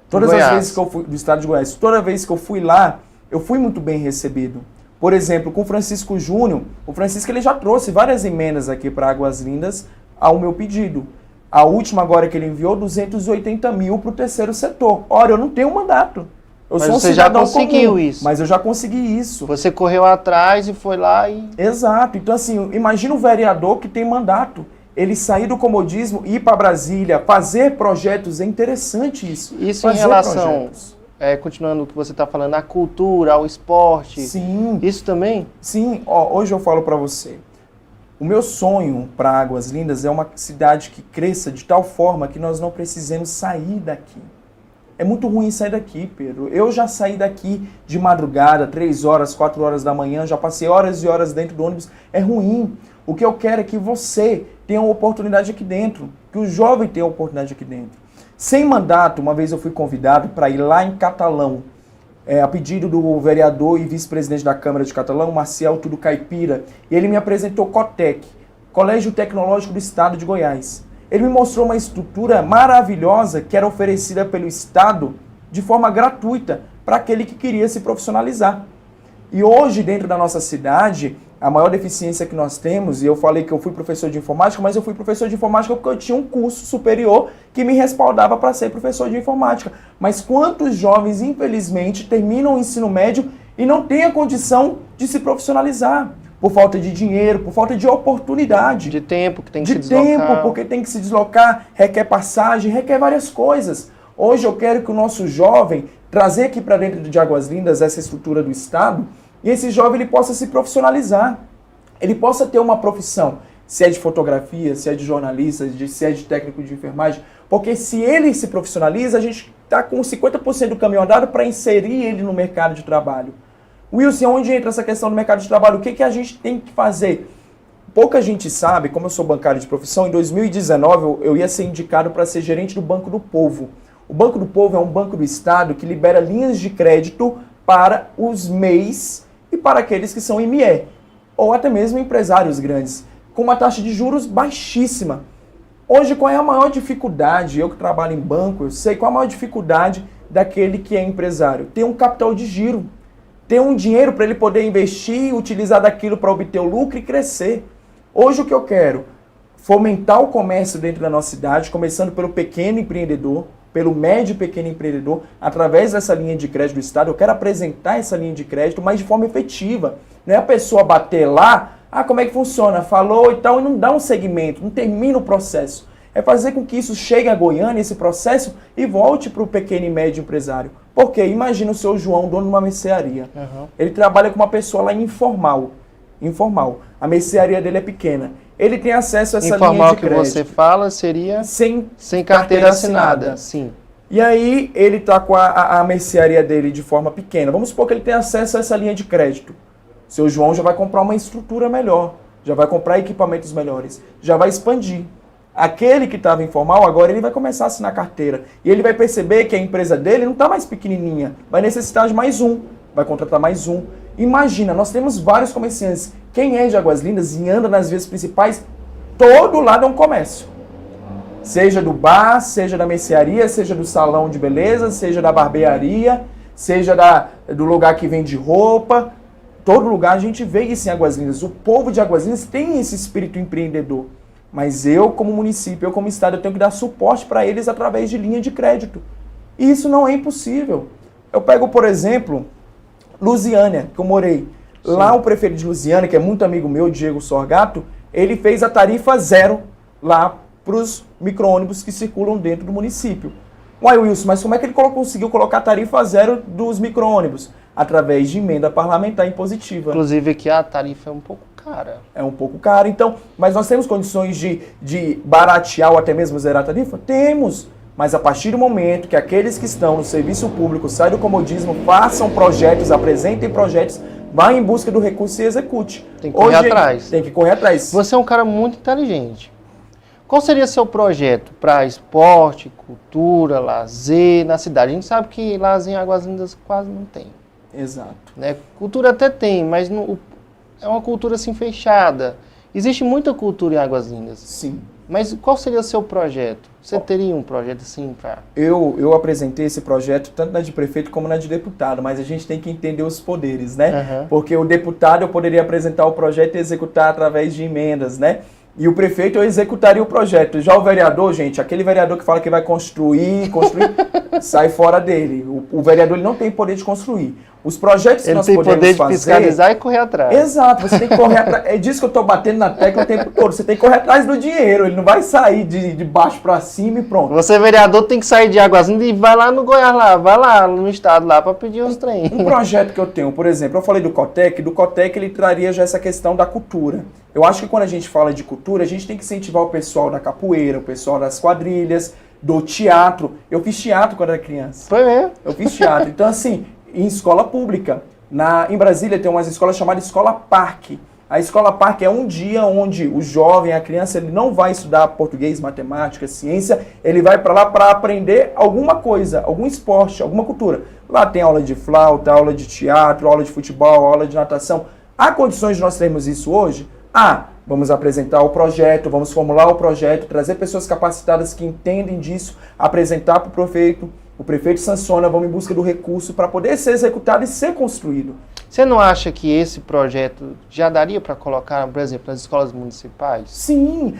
Todas as vezes que eu fui, do estado de Goiás, toda vez que eu fui lá, eu fui muito bem recebido. Por exemplo, com o Francisco Júnior, o Francisco ele já trouxe várias emendas aqui para Águas Lindas ao meu pedido. A última agora que ele enviou, 280 mil para o terceiro setor. Ora, eu não tenho mandato. Eu Mas sou um você já cidadão conseguiu comum, isso. mas eu já consegui isso. Você correu atrás e foi lá e... Exato. Então, assim, imagina um vereador que tem mandato. Ele sair do comodismo, ir para Brasília, fazer projetos, é interessante isso. Isso em Fazer relação, projetos. continuando o que você está falando, à cultura, ao esporte. Sim. Isso também? Sim, ó, hoje eu falo para você. O meu sonho para Águas Lindas é uma cidade que cresça de tal forma que nós não precisemos sair daqui. É muito ruim sair daqui, Pedro. Eu já saí daqui de madrugada, 3 horas, 4 horas da manhã, já passei horas e horas dentro do ônibus. É ruim. O que eu quero é que você tenha uma oportunidade aqui dentro, que o jovem tenha uma oportunidade aqui dentro. Sem mandato, uma vez eu fui convidado para ir lá em Catalão, a pedido do vereador e vice-presidente da Câmara de Catalão, Marcial Tudo Caipira, e ele me apresentou COTEC, Colégio Tecnológico do Estado de Goiás. Ele me mostrou uma estrutura maravilhosa que era oferecida pelo Estado de forma gratuita para aquele que queria se profissionalizar. E hoje, dentro da nossa cidade, a maior deficiência que nós temos, e eu falei que eu fui professor de informática, mas eu fui professor de informática porque eu tinha um curso superior que me respaldava para ser professor de informática. Mas quantos jovens, infelizmente, terminam o ensino médio e não têm a condição de se profissionalizar? Por falta de dinheiro, por falta de oportunidade. De tempo que tem que se De deslocar. tempo, porque tem que se deslocar, requer passagem, requer várias coisas. Hoje eu quero que o nosso jovem, trazer aqui para dentro de Águas Lindas essa estrutura do Estado, e esse jovem ele possa se profissionalizar. Ele possa ter uma profissão, se é de fotografia, se é de jornalista, se é de técnico de enfermagem, porque se ele se profissionaliza, a gente está com 50% do caminho andado para inserir ele no mercado de trabalho. Wilson, onde entra essa questão do mercado de trabalho? O que a gente tem que fazer? Pouca gente sabe, como eu sou bancário de profissão, em 2019 eu ia ser indicado para ser gerente do Banco do Povo. O Banco do Povo é um banco do Estado que libera linhas de crédito para os MEIs e para aqueles que são ME, ou até mesmo empresários grandes, com uma taxa de juros baixíssima. Hoje, qual é a maior dificuldade? Eu que trabalho em banco, eu sei qual é a maior dificuldade daquele que é empresário. Ter um capital de giro. Ter um dinheiro para ele poder investir, utilizar daquilo para obter o lucro e crescer. Hoje o que eu quero? Fomentar o comércio dentro da nossa cidade, começando pelo pequeno empreendedor, pelo médio e pequeno empreendedor, através dessa linha de crédito do Estado. Eu quero apresentar essa linha de crédito, mas de forma efetiva. Não é a pessoa bater lá, como é que funciona? Falou e tal, e não dá um segmento, não termina o processo. É fazer com que isso chegue a Goiânia, esse processo, e volte para o pequeno e médio empresário. Porque imagina o seu João, dono de uma mercearia. Uhum. Ele trabalha com uma pessoa lá informal. A mercearia dele é pequena. Ele tem acesso a essa linha de crédito. Informal que você fala seria sem carteira assinada. Sim. E aí ele está com a mercearia dele de forma pequena. Vamos supor que ele tem acesso a essa linha de crédito. Seu João já vai comprar uma estrutura melhor, já vai comprar equipamentos melhores, já vai expandir. Aquele que estava informal, agora ele vai começar a assinar carteira. E ele vai perceber que a empresa dele não está mais pequenininha. Vai necessitar de mais um. Vai contratar mais um. Imagina, nós temos vários comerciantes. Quem é de Águas Lindas e anda nas vias principais, todo lado é um comércio. Seja do bar, seja da mercearia, seja do salão de beleza, seja da barbearia, seja do lugar que vende roupa. Todo lugar a gente vê isso em Águas Lindas. O povo de Águas Lindas tem esse espírito empreendedor. Mas eu, como município, eu como estado, eu tenho que dar suporte para eles através de linha de crédito. E isso não é impossível. Eu pego, por exemplo, Lusiânia, que eu morei. Sim. Lá o prefeito de Lusiânia, que é muito amigo meu, Diego Sorgato, ele fez a tarifa zero lá para os micro-ônibus que circulam dentro do município. Uai, Wilson, mas como é que ele conseguiu colocar a tarifa zero dos micro-ônibus? Através de emenda parlamentar impositiva. Inclusive aqui a tarifa é um pouco cara. É um pouco cara, então, mas nós temos condições de baratear ou até mesmo zerar a tarifa? Temos, mas a partir do momento que aqueles que estão no serviço público saiam do comodismo, façam projetos, apresentem projetos, vá em busca do recurso e execute. Tem que correr atrás. Tem que correr atrás. Você é um cara muito inteligente. Qual seria seu projeto para esporte, cultura, lazer na cidade? A gente sabe que lazer em Águas Lindas quase não tem. Exato. Né? Cultura até tem, mas não, é uma cultura assim fechada. Existe muita cultura em Águas Lindas. Sim. Mas qual seria o seu projeto? Você teria um projeto assim para... Eu apresentei esse projeto tanto na de prefeito como na de deputado, mas a gente tem que entender os poderes, né? Uhum. Porque o deputado eu poderia apresentar o projeto e executar através de emendas, né? E o prefeito executaria o projeto. Já o vereador, gente, aquele vereador que fala que vai construir, sai fora dele. O vereador ele não tem poder de construir. Os projetos que nós podemos fazer... Ele tem poder de fiscalizar e correr atrás. Exato, você tem que correr atrás. É disso que eu estou batendo na tecla o tempo todo. Você tem que correr atrás do dinheiro. Ele não vai sair de baixo para cima e pronto. Você, vereador, tem que sair de Águas Lindas e vai lá no Goiás, vai lá no estado lá para pedir uns trem. Um projeto que eu tenho, por exemplo, eu falei do Cotec ele traria já essa questão da cultura. Eu acho que quando a gente fala de cultura, a gente tem que incentivar o pessoal da capoeira, o pessoal das quadrilhas, do teatro. Eu fiz teatro quando era criança. Foi mesmo? Eu fiz teatro. Então, assim, em escola pública. Em Brasília tem umas escolas chamadas Escola Parque. A Escola Parque é um dia onde o jovem, a criança, ele não vai estudar português, matemática, ciência, ele vai para lá para aprender alguma coisa, algum esporte, alguma cultura. Lá tem aula de flauta, aula de teatro, aula de futebol, aula de natação. Há condições de nós termos isso hoje? Vamos apresentar o projeto, vamos formular o projeto, trazer pessoas capacitadas que entendem disso, apresentar para o prefeito sanciona, vamos em busca do recurso para poder ser executado e ser construído. Você não acha que esse projeto já daria para colocar, por exemplo, nas escolas municipais? Sim,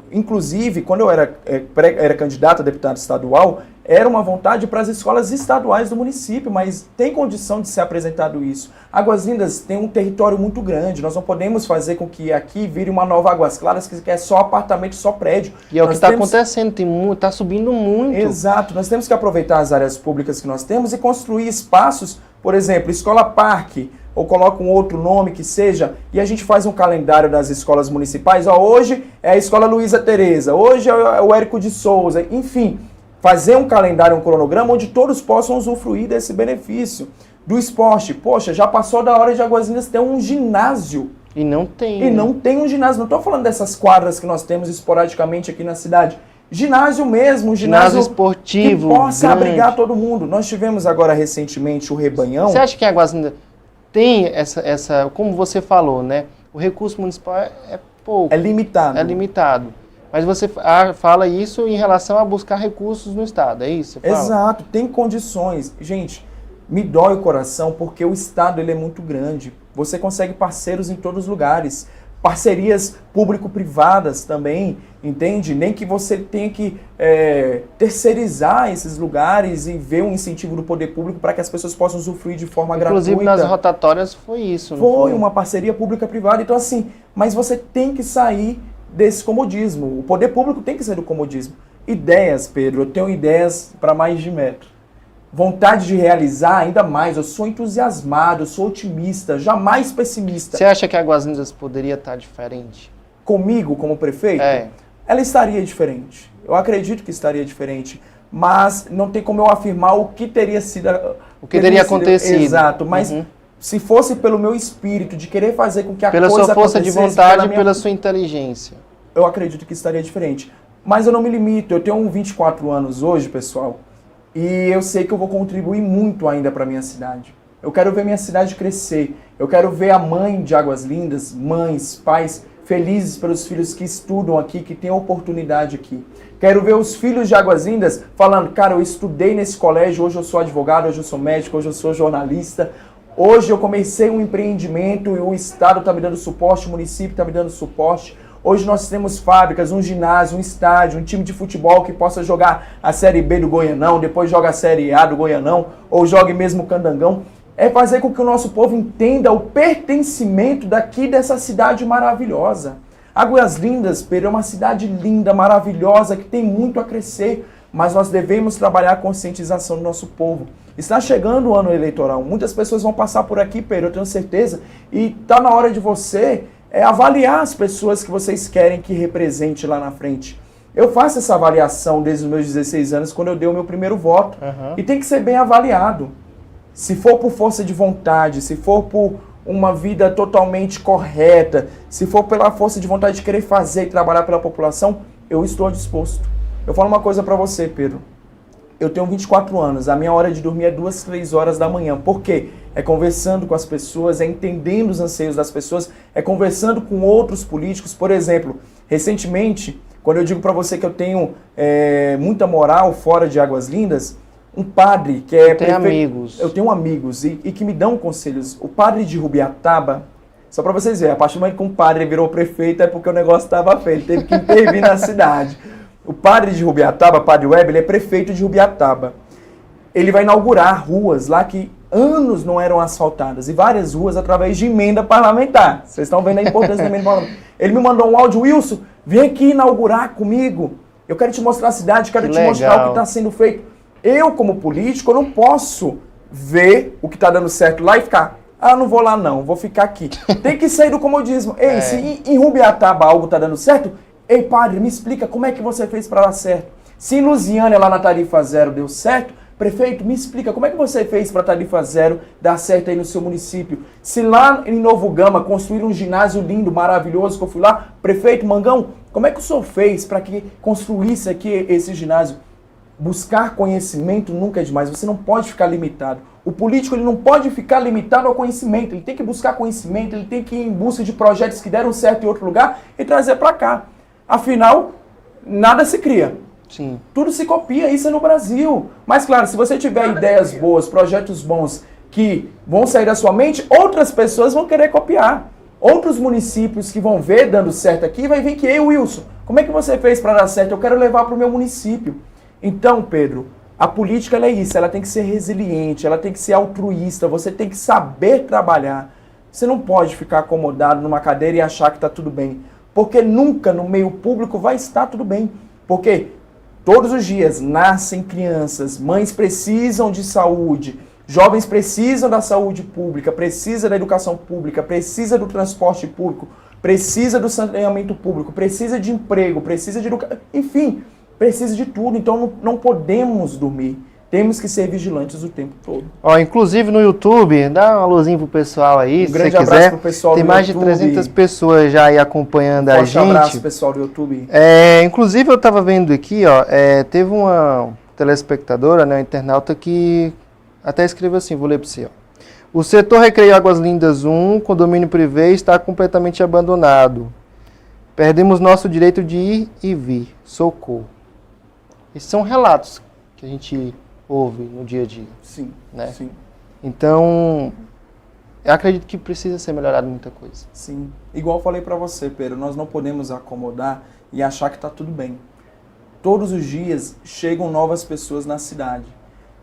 inclusive, quando eu era candidato a deputado estadual, era uma vontade para as escolas estaduais do município, mas tem condição de ser apresentado isso. Águas Lindas tem um território muito grande, nós não podemos fazer com que aqui vire uma nova Águas Claras, que é só apartamento, só prédio. E é o que está acontecendo, está subindo muito. Exato, nós temos que aproveitar as áreas públicas que nós temos e construir espaços, por exemplo, Escola Parque, ou coloca um outro nome que seja, e a gente faz um calendário das escolas municipais. Hoje é a Escola Luísa Tereza, hoje é o Érico de Souza, enfim, fazer um calendário, um cronograma onde todos possam usufruir desse benefício. Do esporte, poxa, já passou da hora de Águas Lindas ter um ginásio. E não tem. E não tem um ginásio, não estou falando dessas quadras que nós temos esporadicamente aqui na cidade. Ginásio mesmo, ginásio esportivo, que possa grande. abrigar todo mundo. Nós tivemos agora recentemente o Rebanhão. Você acha que Águas Lindas tem essa, como você falou, né? O recurso municipal é pouco. É limitado. É limitado. Mas você fala isso em relação a buscar recursos no Estado, é isso? Exato, tem condições. Gente, me dói o coração porque o Estado ele é muito grande. Você consegue parceiros em todos os lugares. Parcerias público-privadas também, entende? Nem que você tenha que terceirizar esses lugares e ver um incentivo do poder público para que as pessoas possam usufruir de forma gratuita. Inclusive nas rotatórias foi isso, não foi? Foi uma parceria pública-privada. Então assim, mas você tem que sair desse comodismo. O poder público tem que sair do comodismo. Ideias, Pedro, eu tenho ideias para mais de metro. Vontade de realizar ainda mais. Eu sou entusiasmado, eu sou otimista, jamais pessimista. Você acha que a Águas Lindas poderia estar diferente? Comigo, como prefeito? Ela estaria diferente. Eu acredito que estaria diferente. Mas não tem como eu afirmar o que teria sido... O que teria acontecido. Exato, mas se fosse pelo meu espírito de querer fazer com que a coisa acontecesse... Pela sua força de vontade e pela sua inteligência. Eu acredito que estaria diferente. Mas eu não me limito. Eu tenho 24 anos hoje, pessoal. E eu sei que eu vou contribuir muito ainda para a minha cidade. Eu quero ver minha cidade crescer. Eu quero ver a mãe de Águas Lindas, mães, pais, felizes pelos filhos que estudam aqui, que têm oportunidade aqui. Quero ver os filhos de Águas Lindas falando, cara, eu estudei nesse colégio, hoje eu sou advogado, hoje eu sou médico, hoje eu sou jornalista. Hoje eu comecei um empreendimento e o Estado está me dando suporte, o município está me dando suporte. Hoje nós temos fábricas, um ginásio, um estádio, um time de futebol que possa jogar a Série B do Goianão, depois joga a Série A do Goianão, ou jogue mesmo o Candangão. É fazer com que o nosso povo entenda o pertencimento daqui dessa cidade maravilhosa. Águas Lindas, Pedro, é uma cidade linda, maravilhosa, que tem muito a crescer, mas nós devemos trabalhar a conscientização do nosso povo. Está chegando o ano eleitoral, muitas pessoas vão passar por aqui, Pedro, eu tenho certeza, e está na hora de você... avaliar as pessoas que vocês querem que represente lá na frente. Eu faço essa avaliação desde os meus 16 anos, quando eu dei o meu primeiro voto. E tem que ser bem avaliado. Se for por força de vontade, se for por uma vida totalmente correta, se for pela força de vontade de querer fazer e trabalhar pela população, eu estou disposto. Eu falo uma coisa para você, Pedro. Eu tenho 24 anos, a minha hora de dormir é 2, 3 horas da manhã. Por quê? É conversando com as pessoas, é entendendo os anseios das pessoas, é conversando com outros políticos. Por exemplo, recentemente, quando eu digo para você que eu tenho muita moral fora de Águas Lindas, um padre que é... amigos. Eu tenho amigos e que me dão conselhos. O padre de Rubiataba, Só para vocês verem, a partir do momento que um padre virou prefeito é porque o negócio estava feio, ele teve que intervir na cidade. O padre de Rubiataba, Padre Web, ele é prefeito de Rubiataba. Ele vai inaugurar ruas lá que anos não eram asfaltadas, e várias ruas através de emenda parlamentar. Vocês estão vendo a importância da emenda parlamentar. Ele me mandou um áudio: Wilson, vem aqui inaugurar comigo. Eu quero te mostrar a cidade, quero te mostrar o que está sendo feito. Eu, como político, eu não posso ver o que está dando certo lá e ficar, não vou lá não, vou ficar aqui. Tem que sair do comodismo. Ei, se em Rubiataba algo está dando certo, ei, padre, me explica como é que você fez para dar certo. Se em Lusiânia, lá na tarifa zero, deu certo, prefeito, me explica como é que você fez para a tarifa zero dar certo aí no seu município. Se lá em Novo Gama construíram um ginásio lindo, maravilhoso, que eu fui lá, prefeito Mangão, como é que o senhor fez para que construísse aqui esse ginásio? Buscar conhecimento nunca é demais, você não pode ficar limitado. O político, ele não pode ficar limitado ao conhecimento, ele tem que buscar conhecimento, ele tem que ir em busca de projetos que deram certo em outro lugar e trazer para cá. Afinal, nada se cria. Sim. Tudo se copia, isso é no Brasil. Mas claro, se você tiver ideias boas, projetos bons que vão sair da sua mente, outras pessoas vão querer copiar. Outros municípios que vão ver dando certo aqui, vai vir que, ei, Wilson, como é que você fez para dar certo? Eu quero levar para o meu município. Então, Pedro, a política ela é isso, ela tem que ser resiliente, ela tem que ser altruísta, você tem que saber trabalhar. Você não pode ficar acomodado numa cadeira e achar que está tudo bem. Porque nunca no meio público vai estar tudo bem. Porque todos os dias nascem crianças, mães precisam de saúde, jovens precisam da saúde pública, precisa da educação pública, precisa do transporte público, precisa do saneamento público, precisa de emprego, precisa de educação, enfim, precisa de tudo. Então não podemos dormir. Temos que ser vigilantes o tempo todo. Inclusive no YouTube, dá uma luzinha pro pessoal aí, se grande você abraço quiser. Pro pessoal Tem do mais YouTube. de 300 pessoas já aí acompanhando a gente. Forte abraço, pessoal do YouTube. Inclusive eu tava vendo aqui, teve uma telespectadora, né, uma internauta que até escreveu assim, vou ler para você. O setor Recreio Águas Lindas 1, condomínio privê, está completamente abandonado. Perdemos nosso direito de ir e vir. Socorro. Esses são relatos que a gente ouve no dia a dia. Sim, né? sim. Então, eu acredito que precisa ser melhorado muita coisa. Sim. Igual eu falei para você, Pedro, nós não podemos acomodar e achar que está tudo bem. Todos os dias chegam novas pessoas na cidade.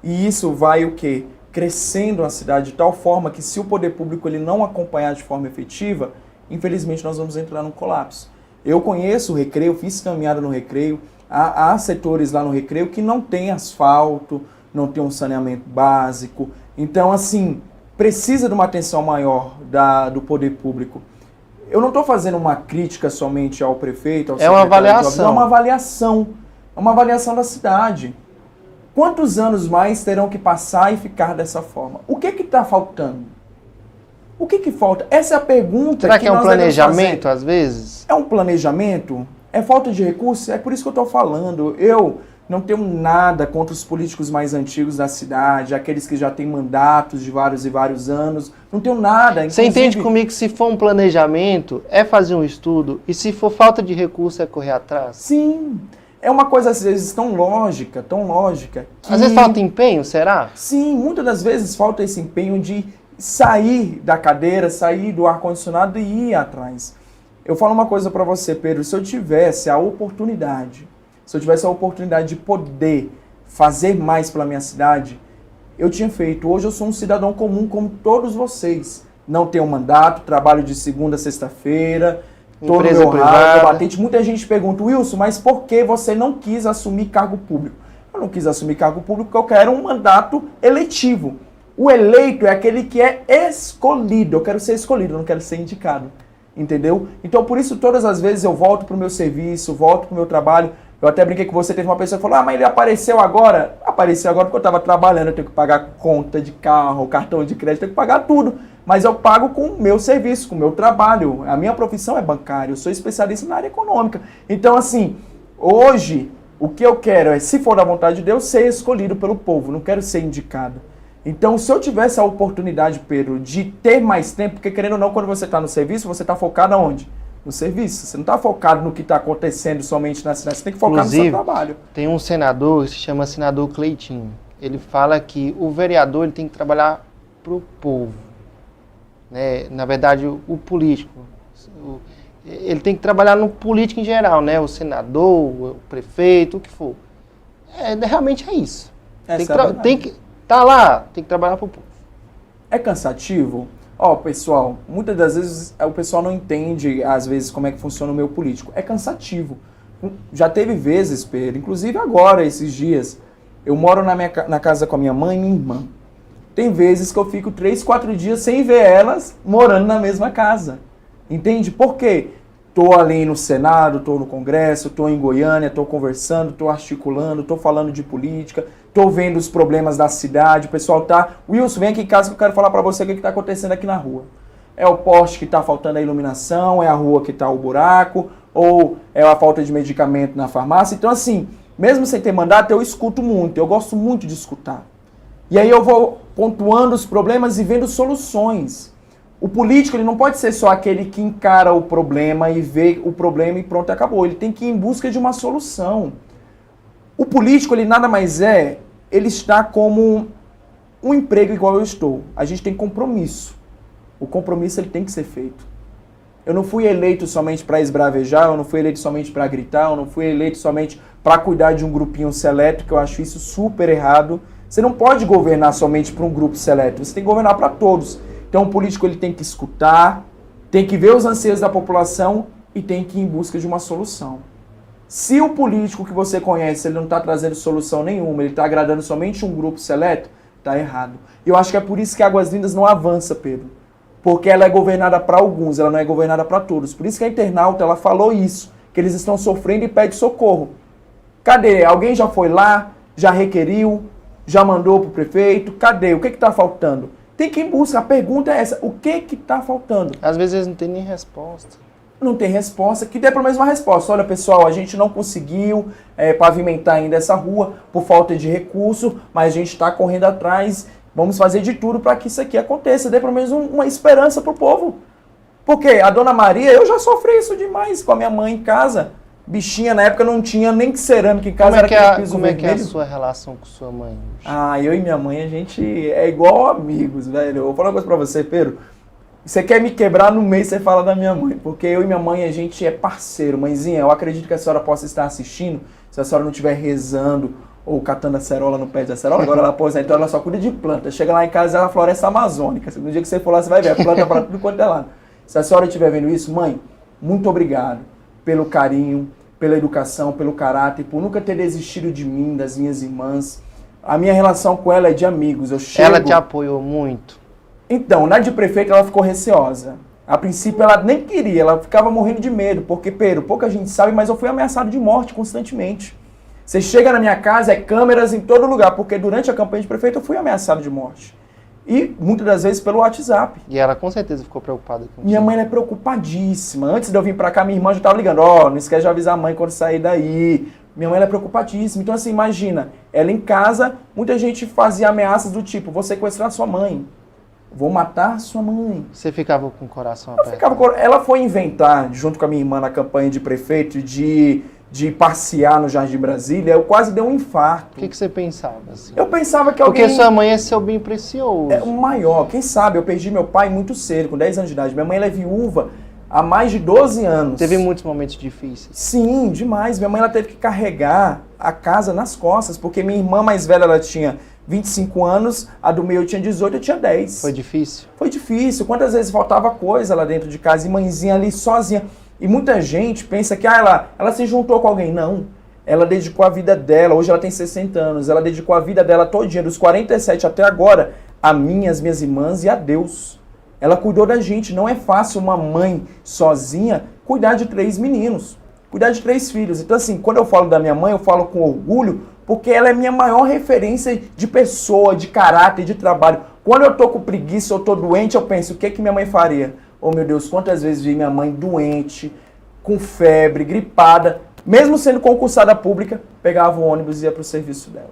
E isso vai o quê? Crescendo a cidade de tal forma que se o poder público ele não acompanhar de forma efetiva, infelizmente nós vamos entrar num colapso. Eu conheço o Recreio, fiz caminhada no Recreio, há setores lá no Recreio que não tem asfalto, não tem um saneamento básico. Então, assim, precisa de uma atenção maior do poder público. Eu não estou fazendo uma crítica somente ao prefeito, ao secretário de obras, é uma avaliação. É uma avaliação da cidade. Quantos anos mais terão que passar e ficar dessa forma? O que está faltando? O que falta? Essa é a pergunta. Será que é um planejamento, às vezes? É um planejamento? É falta de recursos? É por isso que eu estou falando. Eu não tenho nada contra os políticos mais antigos da cidade, aqueles que já têm mandatos de vários e vários anos. Não tenho nada. Você entende comigo que se for um planejamento, é fazer um estudo, e se for falta de recurso, é correr atrás? Sim. É uma coisa, às vezes, tão lógica, que... Às vezes falta empenho, será? Sim, muitas das vezes falta esse empenho de sair da cadeira, sair do ar-condicionado e ir atrás. Eu falo uma coisa para você, Pedro, se eu tivesse a oportunidade de poder fazer mais pela minha cidade, eu tinha feito. Hoje eu sou um cidadão comum como todos vocês. Não tenho mandato, trabalho de segunda a sexta-feira, todo meu ralo, batente. Muita gente pergunta, Wilson, mas por que você não quis assumir cargo público? Eu não quis assumir cargo público porque eu quero um mandato eletivo. O eleito é aquele que é escolhido. Eu quero ser escolhido, eu não quero ser indicado. Entendeu? Então, por isso, todas as vezes eu volto para o meu serviço, volto para o meu trabalho. Eu até brinquei com você, teve uma pessoa que falou, mas ele apareceu agora. Apareceu agora porque eu estava trabalhando, eu tenho que pagar conta de carro, cartão de crédito, eu tenho que pagar tudo. Mas eu pago com o meu serviço, com o meu trabalho. A minha profissão é bancária, eu sou especialista na área econômica. Então, assim, hoje, o que eu quero é, se for da vontade de Deus, ser escolhido pelo povo, não quero ser indicado. Então, se eu tivesse a oportunidade, Pedro, de ter mais tempo, porque querendo ou não, quando você está no serviço, você está focado aonde? No serviço. Você não está focado no que está acontecendo somente na cidade, você tem que focar no seu trabalho. Tem um senador que se chama senador Cleitinho. Ele fala que o vereador ele tem que trabalhar para o povo. né? Na verdade, o político, ele tem que trabalhar no político em geral, né? O senador, o prefeito, o que for. Realmente é isso. Tem que tá lá, tem que trabalhar para o povo. É cansativo? Pessoal, muitas das vezes o pessoal não entende, às vezes, como é que funciona o meio político. É cansativo. Já teve vezes, Pedro, inclusive agora, esses dias, eu moro na casa com a minha mãe e minha irmã. Tem vezes que eu fico 3, 4 dias sem ver elas morando na mesma casa. Entende? Por quê? Tô ali no Senado, tô no Congresso, tô em Goiânia, tô conversando, tô articulando, tô falando de política, tô vendo os problemas da cidade, o pessoal tá... Wilson, vem aqui em casa que eu quero falar pra você o que tá acontecendo aqui na rua. É o poste que tá faltando a iluminação, é a rua que tá o buraco, ou é a falta de medicamento na farmácia. Então, assim, mesmo sem ter mandato, eu escuto muito, eu gosto muito de escutar. E aí eu vou pontuando os problemas e vendo soluções. O político, ele não pode ser só aquele que encara o problema e vê o problema e pronto, acabou. Ele tem que ir em busca de uma solução. O político, ele nada mais ele está como um emprego igual eu estou. A gente tem compromisso. O compromisso, ele tem que ser feito. Eu não fui eleito somente para esbravejar, eu não fui eleito somente para gritar, eu não fui eleito somente para cuidar de um grupinho seleto, que eu acho isso super errado. Você não pode governar somente para um grupo seleto, você tem que governar para todos. Então o político, ele tem que escutar, tem que ver os anseios da população e tem que ir em busca de uma solução. Se o político que você conhece, ele não está trazendo solução nenhuma, ele está agradando somente um grupo seleto, está errado. E eu acho que é por isso que Águas Lindas não avança, Pedro. Porque ela é governada para alguns, ela não é governada para todos. Por isso que a internauta, ela falou isso, que eles estão sofrendo e pede socorro. Cadê? Alguém já foi lá, já requeriu, já mandou para o prefeito? Cadê? O que está faltando? Tem que ir em busca. A pergunta é essa. O que está faltando? Às vezes eles não têm nem resposta. Não tem resposta. Que dê pelo menos uma resposta. Olha, pessoal, a gente não conseguiu pavimentar ainda essa rua por falta de recurso, mas a gente está correndo atrás. Vamos fazer de tudo para que isso aqui aconteça. Dê pelo menos uma esperança para o povo. Porque a Dona Maria, eu já sofri isso demais com a minha mãe em casa. Bichinha, na época não tinha nem cerâmica em casa. Como é que é a sua relação com sua mãe hoje? Eu e minha mãe, a gente é igual amigos, velho. Eu vou falar uma coisa pra você, Pedro. Você quer me quebrar no meio, você fala da minha mãe. Porque eu e minha mãe, a gente é parceiro. Mãezinha, eu acredito que a senhora possa estar assistindo. Se a senhora não estiver rezando ou catando a cerola no pé da cerola, agora ela aposentou, ela só cuida de planta. Chega lá em casa, ela é floresta amazônica. No dia que você for lá, você vai ver a planta para tudo quanto é lado. Se a senhora estiver vendo isso, mãe, muito obrigado pelo carinho, pela educação, pelo caráter, por nunca ter desistido de mim, das minhas irmãs. A minha relação com ela é de amigos. Ela te apoiou muito? Então, na de prefeito, ela ficou receosa. A princípio, ela nem queria, ela ficava morrendo de medo, porque, Pedro, pouca gente sabe, mas eu fui ameaçado de morte constantemente. Você chega na minha casa, câmeras em todo lugar, porque durante a campanha de prefeito eu fui ameaçado de morte. E muitas das vezes pelo WhatsApp. E ela com certeza ficou preocupada com Minha mãe é preocupadíssima. Antes de eu vir pra cá, minha irmã já tava ligando. Não esquece de avisar a mãe quando sair daí. Minha mãe é preocupadíssima. Então assim, imagina, ela em casa, muita gente fazia ameaças do tipo, vou sequestrar sua mãe. Vou matar sua mãe. Você ficava com o coração apertado? Ela foi inventar, junto com a minha irmã na campanha de prefeito, de passear no Jardim Brasília, eu quase dei um infarto. O que você pensava? Assim? Eu pensava que alguém... Porque sua mãe é seu bem precioso. É o maior. Quem sabe, eu perdi meu pai muito cedo, com 10 anos de idade. Minha mãe ela é viúva há mais de 12 anos. Teve muitos momentos difíceis? Sim, demais. Minha mãe ela teve que carregar a casa nas costas, porque minha irmã mais velha ela tinha 25 anos, a do meio tinha 18, eu tinha 10. Foi difícil? Foi difícil. Quantas vezes faltava coisa lá dentro de casa e mãezinha ali sozinha. E muita gente pensa que ela se juntou com alguém. Não. Ela dedicou a vida dela, hoje ela tem 60 anos, ela dedicou a vida dela todinha, dos 47 até agora, a mim, as minhas irmãs e a Deus. Ela cuidou da gente. Não é fácil uma mãe sozinha cuidar de 3 meninos, cuidar de 3 filhos. Então assim, quando eu falo da minha mãe, eu falo com orgulho, porque ela é minha maior referência de pessoa, de caráter, de trabalho. Quando eu tô com preguiça, eu tô doente, eu penso, o que minha mãe faria? Oh meu Deus, quantas vezes vi minha mãe doente, com febre, gripada, mesmo sendo concursada pública, pegava o ônibus e ia pro serviço dela.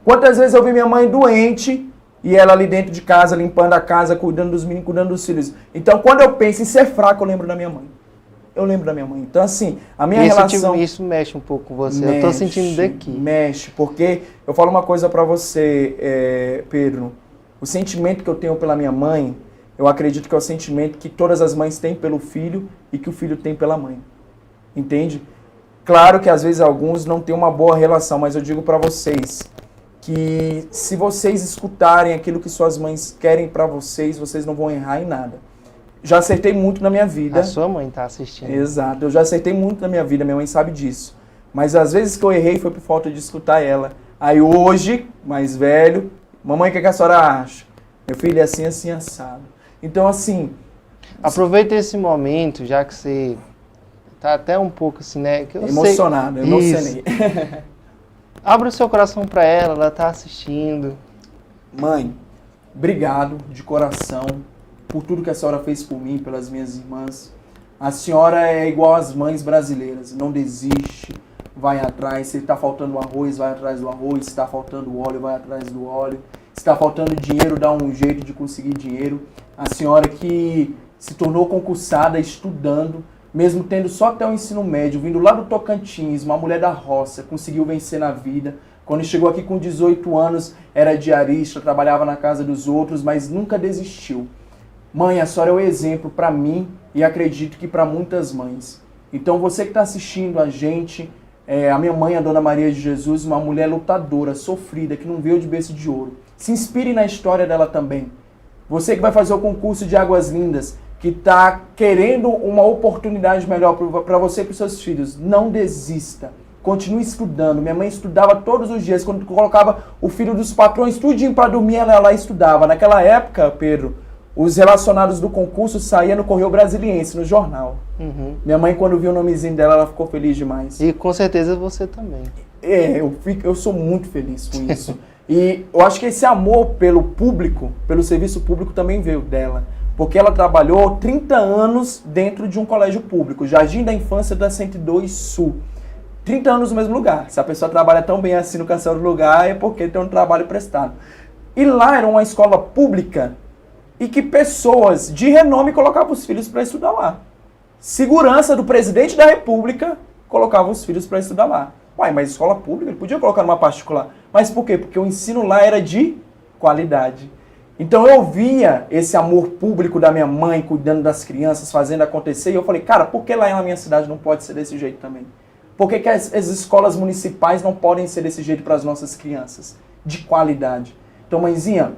Quantas vezes eu vi minha mãe doente e ela ali dentro de casa, limpando a casa, cuidando dos meninos, cuidando dos filhos. Então quando eu penso em ser fraco, eu lembro da minha mãe. Eu lembro da minha mãe. Então assim, a minha relação... Isso mexe um pouco com você, eu tô sentindo daqui. Mexe, porque eu falo uma coisa pra você, Pedro. O sentimento que eu tenho pela minha mãe, eu acredito que é o sentimento que todas as mães têm pelo filho e que o filho tem pela mãe. Entende? Claro que às vezes alguns não têm uma boa relação, mas eu digo para vocês que se vocês escutarem aquilo que suas mães querem para vocês, vocês não vão errar em nada. Já acertei muito na minha vida. A sua mãe tá assistindo. Exato, eu já acertei muito na minha vida, minha mãe sabe disso. Mas às vezes que eu errei foi por falta de escutar ela. Aí hoje, mais velho, mamãe, o que a senhora acha? Meu filho é assim, assim, assado. Então assim... Aproveita esse momento, já que você tá até um pouco assim, né? Que eu emocionado, sei... emocionei. Abra o seu coração para ela tá assistindo. Mãe, obrigado de coração por tudo que a senhora fez por mim, pelas minhas irmãs. A senhora é igual às mães brasileiras, não desiste, vai atrás. Se está faltando arroz, vai atrás do arroz. Se está faltando óleo, vai atrás do óleo. Se está faltando dinheiro, dá um jeito de conseguir dinheiro. A senhora que se tornou concursada estudando, mesmo tendo só até o ensino médio, vindo lá do Tocantins, uma mulher da roça, conseguiu vencer na vida. Quando chegou aqui com 18 anos, era diarista, trabalhava na casa dos outros, mas nunca desistiu. Mãe, a senhora é o exemplo para mim e acredito que para muitas mães. Então você que está assistindo a gente, a minha mãe, a Dona Maria de Jesus, uma mulher lutadora, sofrida, que não veio de berço de ouro. Se inspire na história dela também. Você que vai fazer o concurso de Águas Lindas, que está querendo uma oportunidade melhor para você e para os seus filhos, não desista. Continue estudando. Minha mãe estudava todos os dias. Quando colocava o filho dos patrões tudinho para dormir, ela lá estudava. Naquela época, Pedro, os relacionados do concurso saíam no Correio Brasiliense, no jornal. Uhum. Minha mãe, quando viu o nomezinho dela, ela ficou feliz demais. E com certeza você também. Eu sou muito feliz com isso. E eu acho que esse amor pelo público, pelo serviço público, também veio dela. Porque ela trabalhou 30 anos dentro de um colégio público, Jardim da Infância da 102 Sul. 30 anos no mesmo lugar. Se a pessoa trabalha tão bem assim no Castelo do Lugar, é porque tem um trabalho prestado. E lá era uma escola pública e que pessoas de renome colocavam os filhos para estudar lá. Segurança do presidente da República colocava os filhos para estudar lá. Uai, mas escola pública, ele podia colocar numa particular. Mas por quê? Porque o ensino lá era de qualidade. Então eu via esse amor público da minha mãe, cuidando das crianças, fazendo acontecer, e eu falei, cara, por que lá na minha cidade não pode ser desse jeito também? Por que as escolas municipais não podem ser desse jeito para as nossas crianças? De qualidade. Então, mãezinha,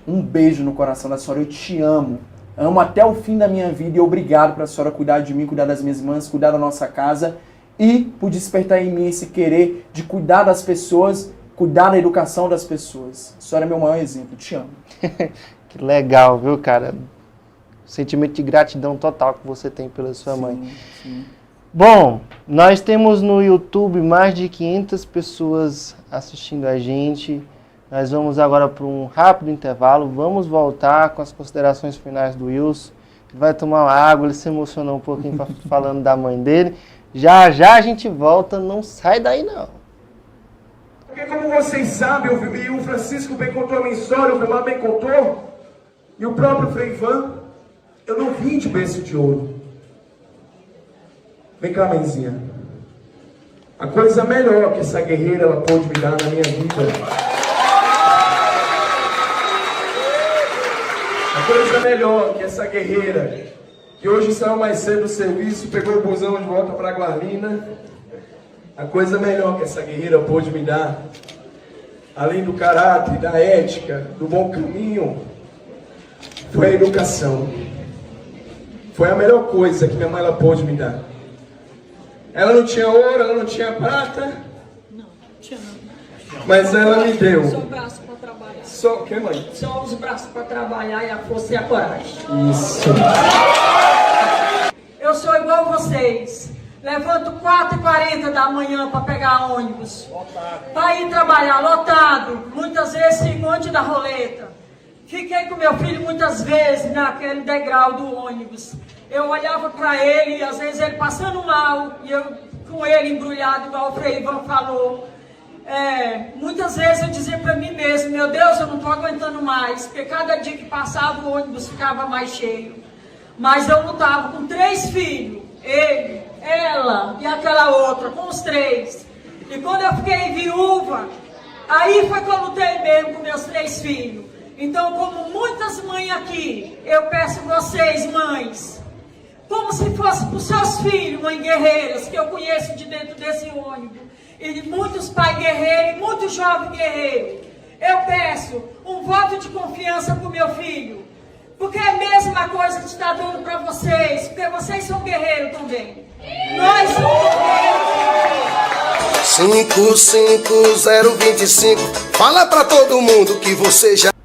um beijo no coração da senhora, eu te amo. Amo até o fim da minha vida e obrigado para a senhora cuidar de mim, cuidar das minhas irmãs, cuidar da nossa casa e por despertar em mim esse querer de cuidar das pessoas, cuidar da educação das pessoas. A senhora é meu maior exemplo, te amo. Que legal, viu, cara? Sentimento de gratidão total que você tem pela sua mãe. Sim. Bom, nós temos no YouTube mais de 500 pessoas assistindo a gente. Nós vamos agora para um rápido intervalo. Vamos voltar com as considerações finais do Wilson. Ele vai tomar uma água, ele se emocionou um pouquinho falando da mãe dele. Já já a gente volta, não sai daí não. Porque como vocês sabem, e o Francisco bem contou a minha história, o Vilmar bem contou, e o próprio Frei Ivan, eu não vim de berço de ouro. Vem cá, mãezinha. A coisa melhor que essa guerreira ela pôde me dar na minha vida. A coisa melhor que essa guerreira, que hoje saiu mais cedo do serviço, pegou o busão de volta para Guarmina. A coisa melhor que essa guerreira pôde me dar, além do caráter, da ética, do bom caminho, foi a educação. Foi a melhor coisa que minha mãe ela pôde me dar. Ela não tinha ouro, ela não tinha prata. Não, tinha não. Mas ela me deu. Só o braço para trabalhar. Só o que, mãe? Só os braços para trabalhar e a força e a coragem. Isso. Eu sou igual vocês. Levanto 4h40 da manhã para pegar ônibus. Para ir trabalhar, lotado. Muitas vezes fico antes da roleta. Fiquei com meu filho muitas vezes naquele degrau do ônibus. Eu olhava para ele, às vezes ele passando mal, e eu com ele embrulhado, igual o Frei Ivan falou. Muitas vezes eu dizia para mim mesmo, meu Deus, eu não estou aguentando mais, porque cada dia que passava o ônibus ficava mais cheio. Mas eu lutava com 3 filhos, ele, ela e aquela outra, com os 3. E quando eu fiquei viúva, aí foi que eu lutei mesmo com meus 3 filhos. Então, como muitas mães aqui, eu peço vocês, mães, como se fosse para os seus filhos, mães guerreiras, que eu conheço de dentro desse ônibus, e muitos pais guerreiros, e muitos jovens guerreiros, eu peço um voto de confiança para o meu filho, porque é a mesma coisa que está dando para vocês, porque vocês são guerreiros também. Nós somos guerreiros. 55025, fala para todo mundo que você já...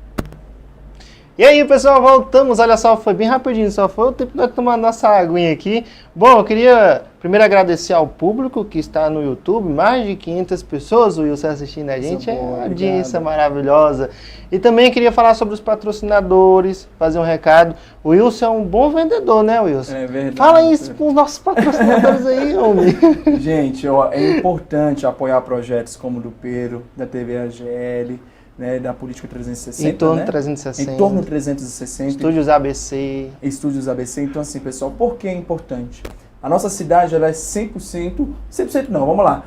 E aí, pessoal, voltamos. Olha só, foi bem rapidinho, só foi o tempo de nós tomar nossa aguinha aqui. Bom, eu queria primeiro agradecer ao público que está no YouTube, mais de 500 pessoas, o Wilson assistindo a gente, é uma audiência maravilhosa. E também queria falar sobre os patrocinadores, fazer um recado. O Wilson é um bom vendedor, né, Wilson? É verdade. Fala isso com os nossos patrocinadores aí, homem. Gente, ó, é importante apoiar projetos como o do Pedro, da TV AGL, né, da Política 360, Entorno, né? 360. Entorno 360. Estúdios ABC. Estúdios ABC. Então, assim, pessoal, por que é importante? A nossa cidade, ela é 100% não, vamos lá,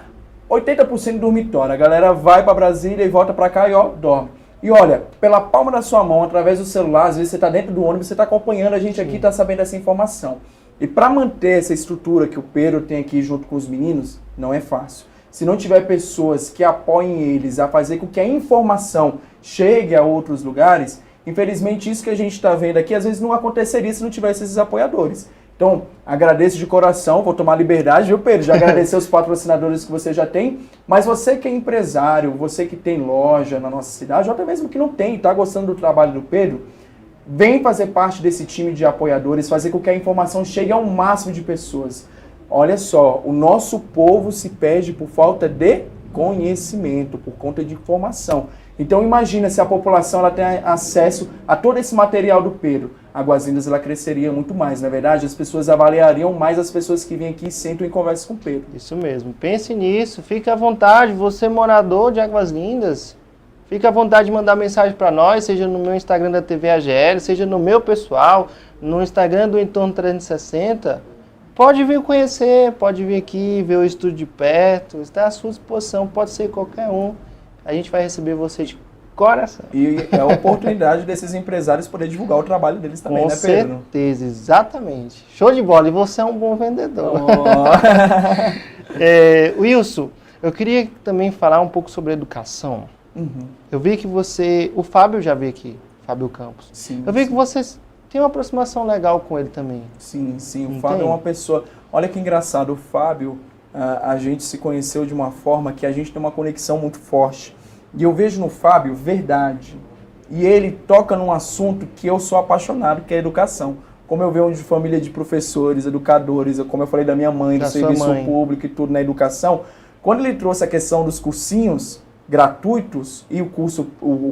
80% dormitório. A galera vai para Brasília e volta para cá e, ó, dorme. E olha, pela palma da sua mão, através do celular, às vezes você está dentro do ônibus, você está acompanhando a gente aqui, está sabendo essa informação. E para manter essa estrutura que o Pedro tem aqui junto com os meninos, não é fácil. Se não tiver pessoas que apoiem eles a fazer com que a informação chegue a outros lugares, infelizmente isso que a gente está vendo aqui, às vezes não aconteceria se não tivesse esses apoiadores. Então, agradeço de coração, vou tomar liberdade, viu, Pedro? Já agradecer os patrocinadores que você já tem, mas você que é empresário, você que tem loja na nossa cidade, ou até mesmo que não tem, está gostando do trabalho do Pedro, vem fazer parte desse time de apoiadores, fazer com que a informação chegue ao máximo de pessoas. Olha só, o nosso povo se perde por falta de conhecimento, por conta de informação. Então imagina se a população ela tem acesso a todo esse material do Pedro. Águas Lindas ela cresceria muito mais, na verdade, as pessoas avaliariam mais as pessoas que vêm aqui e sentam e conversam com o Pedro. Isso mesmo, pense nisso, fique à vontade, você morador de Águas Lindas, fique à vontade de mandar mensagem para nós, seja no meu Instagram da TV AGL, seja no meu pessoal, no Instagram do Entorno 360, pode vir conhecer, pode vir aqui, ver o estúdio de perto, está à sua disposição, pode ser qualquer um. A gente vai receber você de coração. E é a oportunidade desses empresários poder divulgar o trabalho deles também, Com né, Pedro? Com certeza, exatamente. Show de bola, e você é um bom vendedor. Wilson, eu queria também falar um pouco sobre educação. Uhum. Eu vi que você, o Fábio já veio aqui, Fábio Campos. Sim, eu vi que vocês têm uma aproximação legal com ele também. Sim, sim. Não O Fábio tem? é uma pessoa... Olha que engraçado, o Fábio, a gente se conheceu de uma forma que a gente tem uma conexão muito forte. E eu vejo no Fábio verdade. E ele toca num assunto que eu sou apaixonado, que é a educação. Como eu venho de família de professores, educadores, como eu falei da minha mãe, do serviço público e tudo na educação, quando ele trouxe a questão dos cursinhos gratuitos e o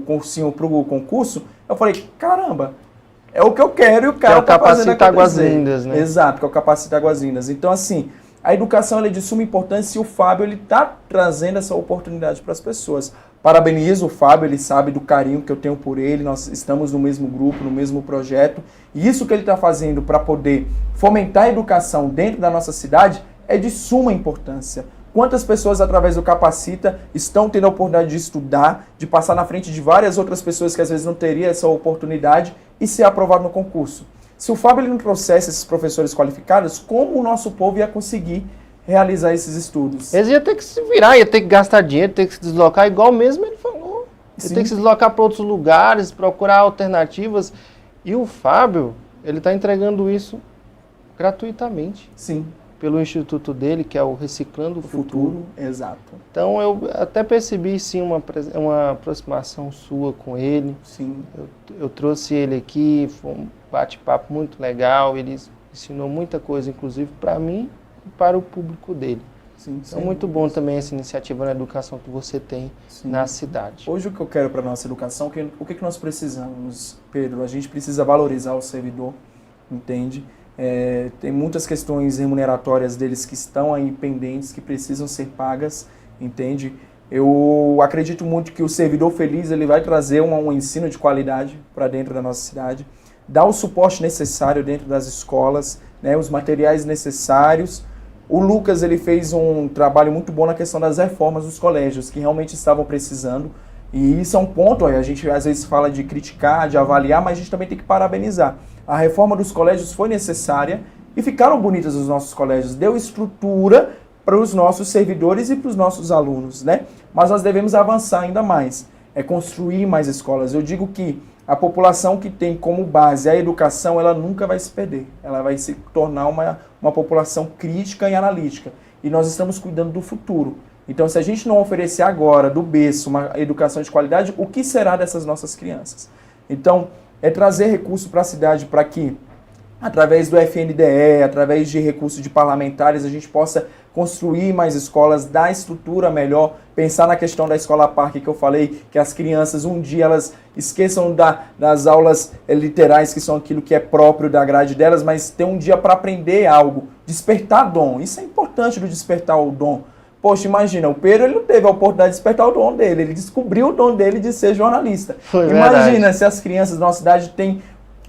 cursinho para o concurso, eu falei, caramba, é o que eu quero e o cara tá fazendo acontecer. Capacita Águas Lindas, né? Exato, que é o Capacita Águas Lindas. Então, assim, a educação ela é de suma importância e o Fábio ele está trazendo essa oportunidade para as pessoas. Parabenizo o Fábio, ele sabe do carinho que eu tenho por ele, nós estamos no mesmo grupo, no mesmo projeto. E isso que ele está fazendo para poder fomentar a educação dentro da nossa cidade é de suma importância. Quantas pessoas, através do Capacita, estão tendo a oportunidade de estudar, de passar na frente de várias outras pessoas que às vezes não teriam essa oportunidade e ser aprovado no concurso? Se o Fábio ele não trouxesse esses professores qualificados, como o nosso povo ia conseguir realizar esses estudos? Eles iam ter que se virar, ia ter que gastar dinheiro, ter que se deslocar, igual mesmo ele falou. Ia ter que se deslocar para outros lugares, procurar alternativas. E o Fábio, ele está entregando isso gratuitamente. Sim. Pelo instituto dele, que é o Reciclando o Futuro. Exato. Então eu até percebi sim uma aproximação sua com ele. Sim. Eu trouxe ele aqui, foi um bate-papo muito legal, ele ensinou muita coisa, inclusive para mim e para o público dele. Sim, então muito bom também essa iniciativa na educação que você tem na cidade. Hoje o que eu quero para a nossa educação, o que nós precisamos, Pedro? A gente precisa valorizar o servidor, entende? Tem muitas questões remuneratórias deles que estão aí pendentes, que precisam ser pagas, entende? Eu acredito muito que o servidor feliz ele vai trazer um ensino de qualidade para dentro da nossa cidade, dar o suporte necessário dentro das escolas, né, os materiais necessários. O Lucas ele fez um trabalho muito bom na questão das reformas dos colégios, que realmente estavam precisando. E isso é um ponto, a gente às vezes fala de criticar, de avaliar, mas a gente também tem que parabenizar. A reforma dos colégios foi necessária e ficaram bonitas os nossos colégios, deu estrutura para os nossos servidores e para os nossos alunos, né? Mas nós devemos avançar ainda mais, construir mais escolas. Eu digo que a população que tem como base a educação, ela nunca vai se perder. Ela vai se tornar uma população crítica e analítica. E nós estamos cuidando do futuro. Então, se a gente não oferecer agora, do berço, uma educação de qualidade, o que será dessas nossas crianças? Então, é trazer recurso para a cidade para que, através do FNDE, através de recursos de parlamentares, a gente possa construir mais escolas, dar estrutura melhor, pensar na questão da escola parque que eu falei, que as crianças um dia elas esqueçam das aulas literais, que são aquilo que é próprio da grade delas, mas ter um dia para aprender algo, despertar dom. Isso é importante do despertar o dom. Poxa, imagina, o Pedro ele não teve a oportunidade de despertar o dom dele, ele descobriu o dom dele de ser jornalista. Imagina se as crianças da nossa cidade têm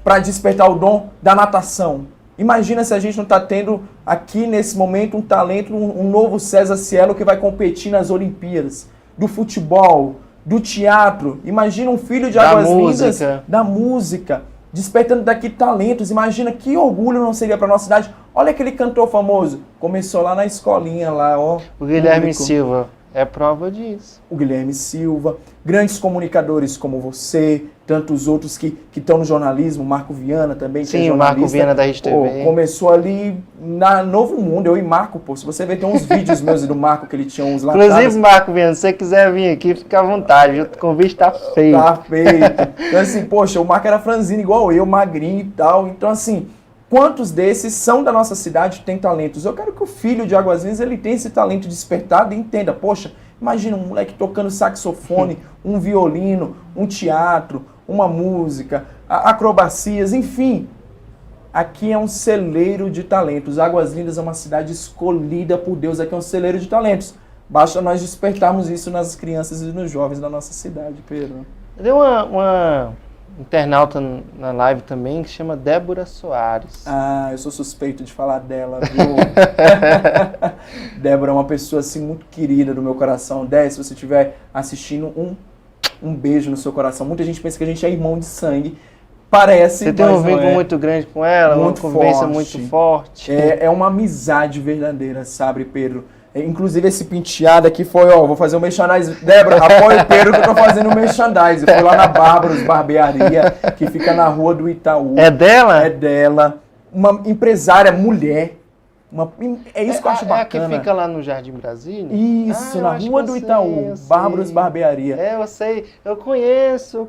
para despertar o dom da natação. Imagina se a gente não está tendo aqui nesse momento um talento, um novo César Cielo que vai competir nas Olimpíadas, do futebol, do teatro. Imagina um filho de Águas Lindas, da música, despertando daqui talentos. Imagina que orgulho não seria para nossa cidade. Olha aquele cantor famoso, começou lá na escolinha, lá, ó. O Guilherme Silva é prova disso. O Guilherme Silva, grandes comunicadores como você, tantos outros que estão no jornalismo, Marco Viana também. Sim, o Marco Viana da Rede TV. Começou ali na Novo Mundo, eu e Marco, pô. Se você ver, tem uns vídeos meus e do Marco que ele tinha uns lá. Inclusive, Marco Viana, se você quiser vir aqui, fica à vontade, o convite tá feito. Tá feito. Então assim, poxa, o Marco era franzino igual eu, magrinho e tal. Então assim, quantos desses são da nossa cidade e têm talentos? Eu quero que o filho de Águas Lindas, ele tenha esse talento despertado e entenda, poxa, imagina um moleque tocando saxofone, um violino, um teatro, uma música, acrobacias, enfim. Aqui é um celeiro de talentos. Águas Lindas é uma cidade escolhida por Deus, aqui é um celeiro de talentos. Basta nós despertarmos isso nas crianças e nos jovens da nossa cidade, Pedro. Deu uma internauta na live também que chama Débora Soares. Ah, eu sou suspeito de falar dela, viu? Débora é uma pessoa assim muito querida do meu coração. Dé, se você estiver assistindo, um beijo no seu coração. Muita gente pensa que a gente é irmão de sangue. Parece, você tem um vínculo muito grande com ela, uma convivência muito forte. É uma amizade verdadeira, sabe, Pedro? Inclusive esse penteado aqui foi, ó, vou fazer um merchandising. Débora, apoia o Pedro que eu tô fazendo um merchandising. Foi lá na Bárbaros Barbearia, que fica na rua do Itaú. É dela? É dela. Uma empresária mulher. É isso que eu acho bacana. É a que fica lá no Jardim Brasília? Isso, na rua do Itaú. Bárbaros Barbearia. Eu sei. Eu conheço.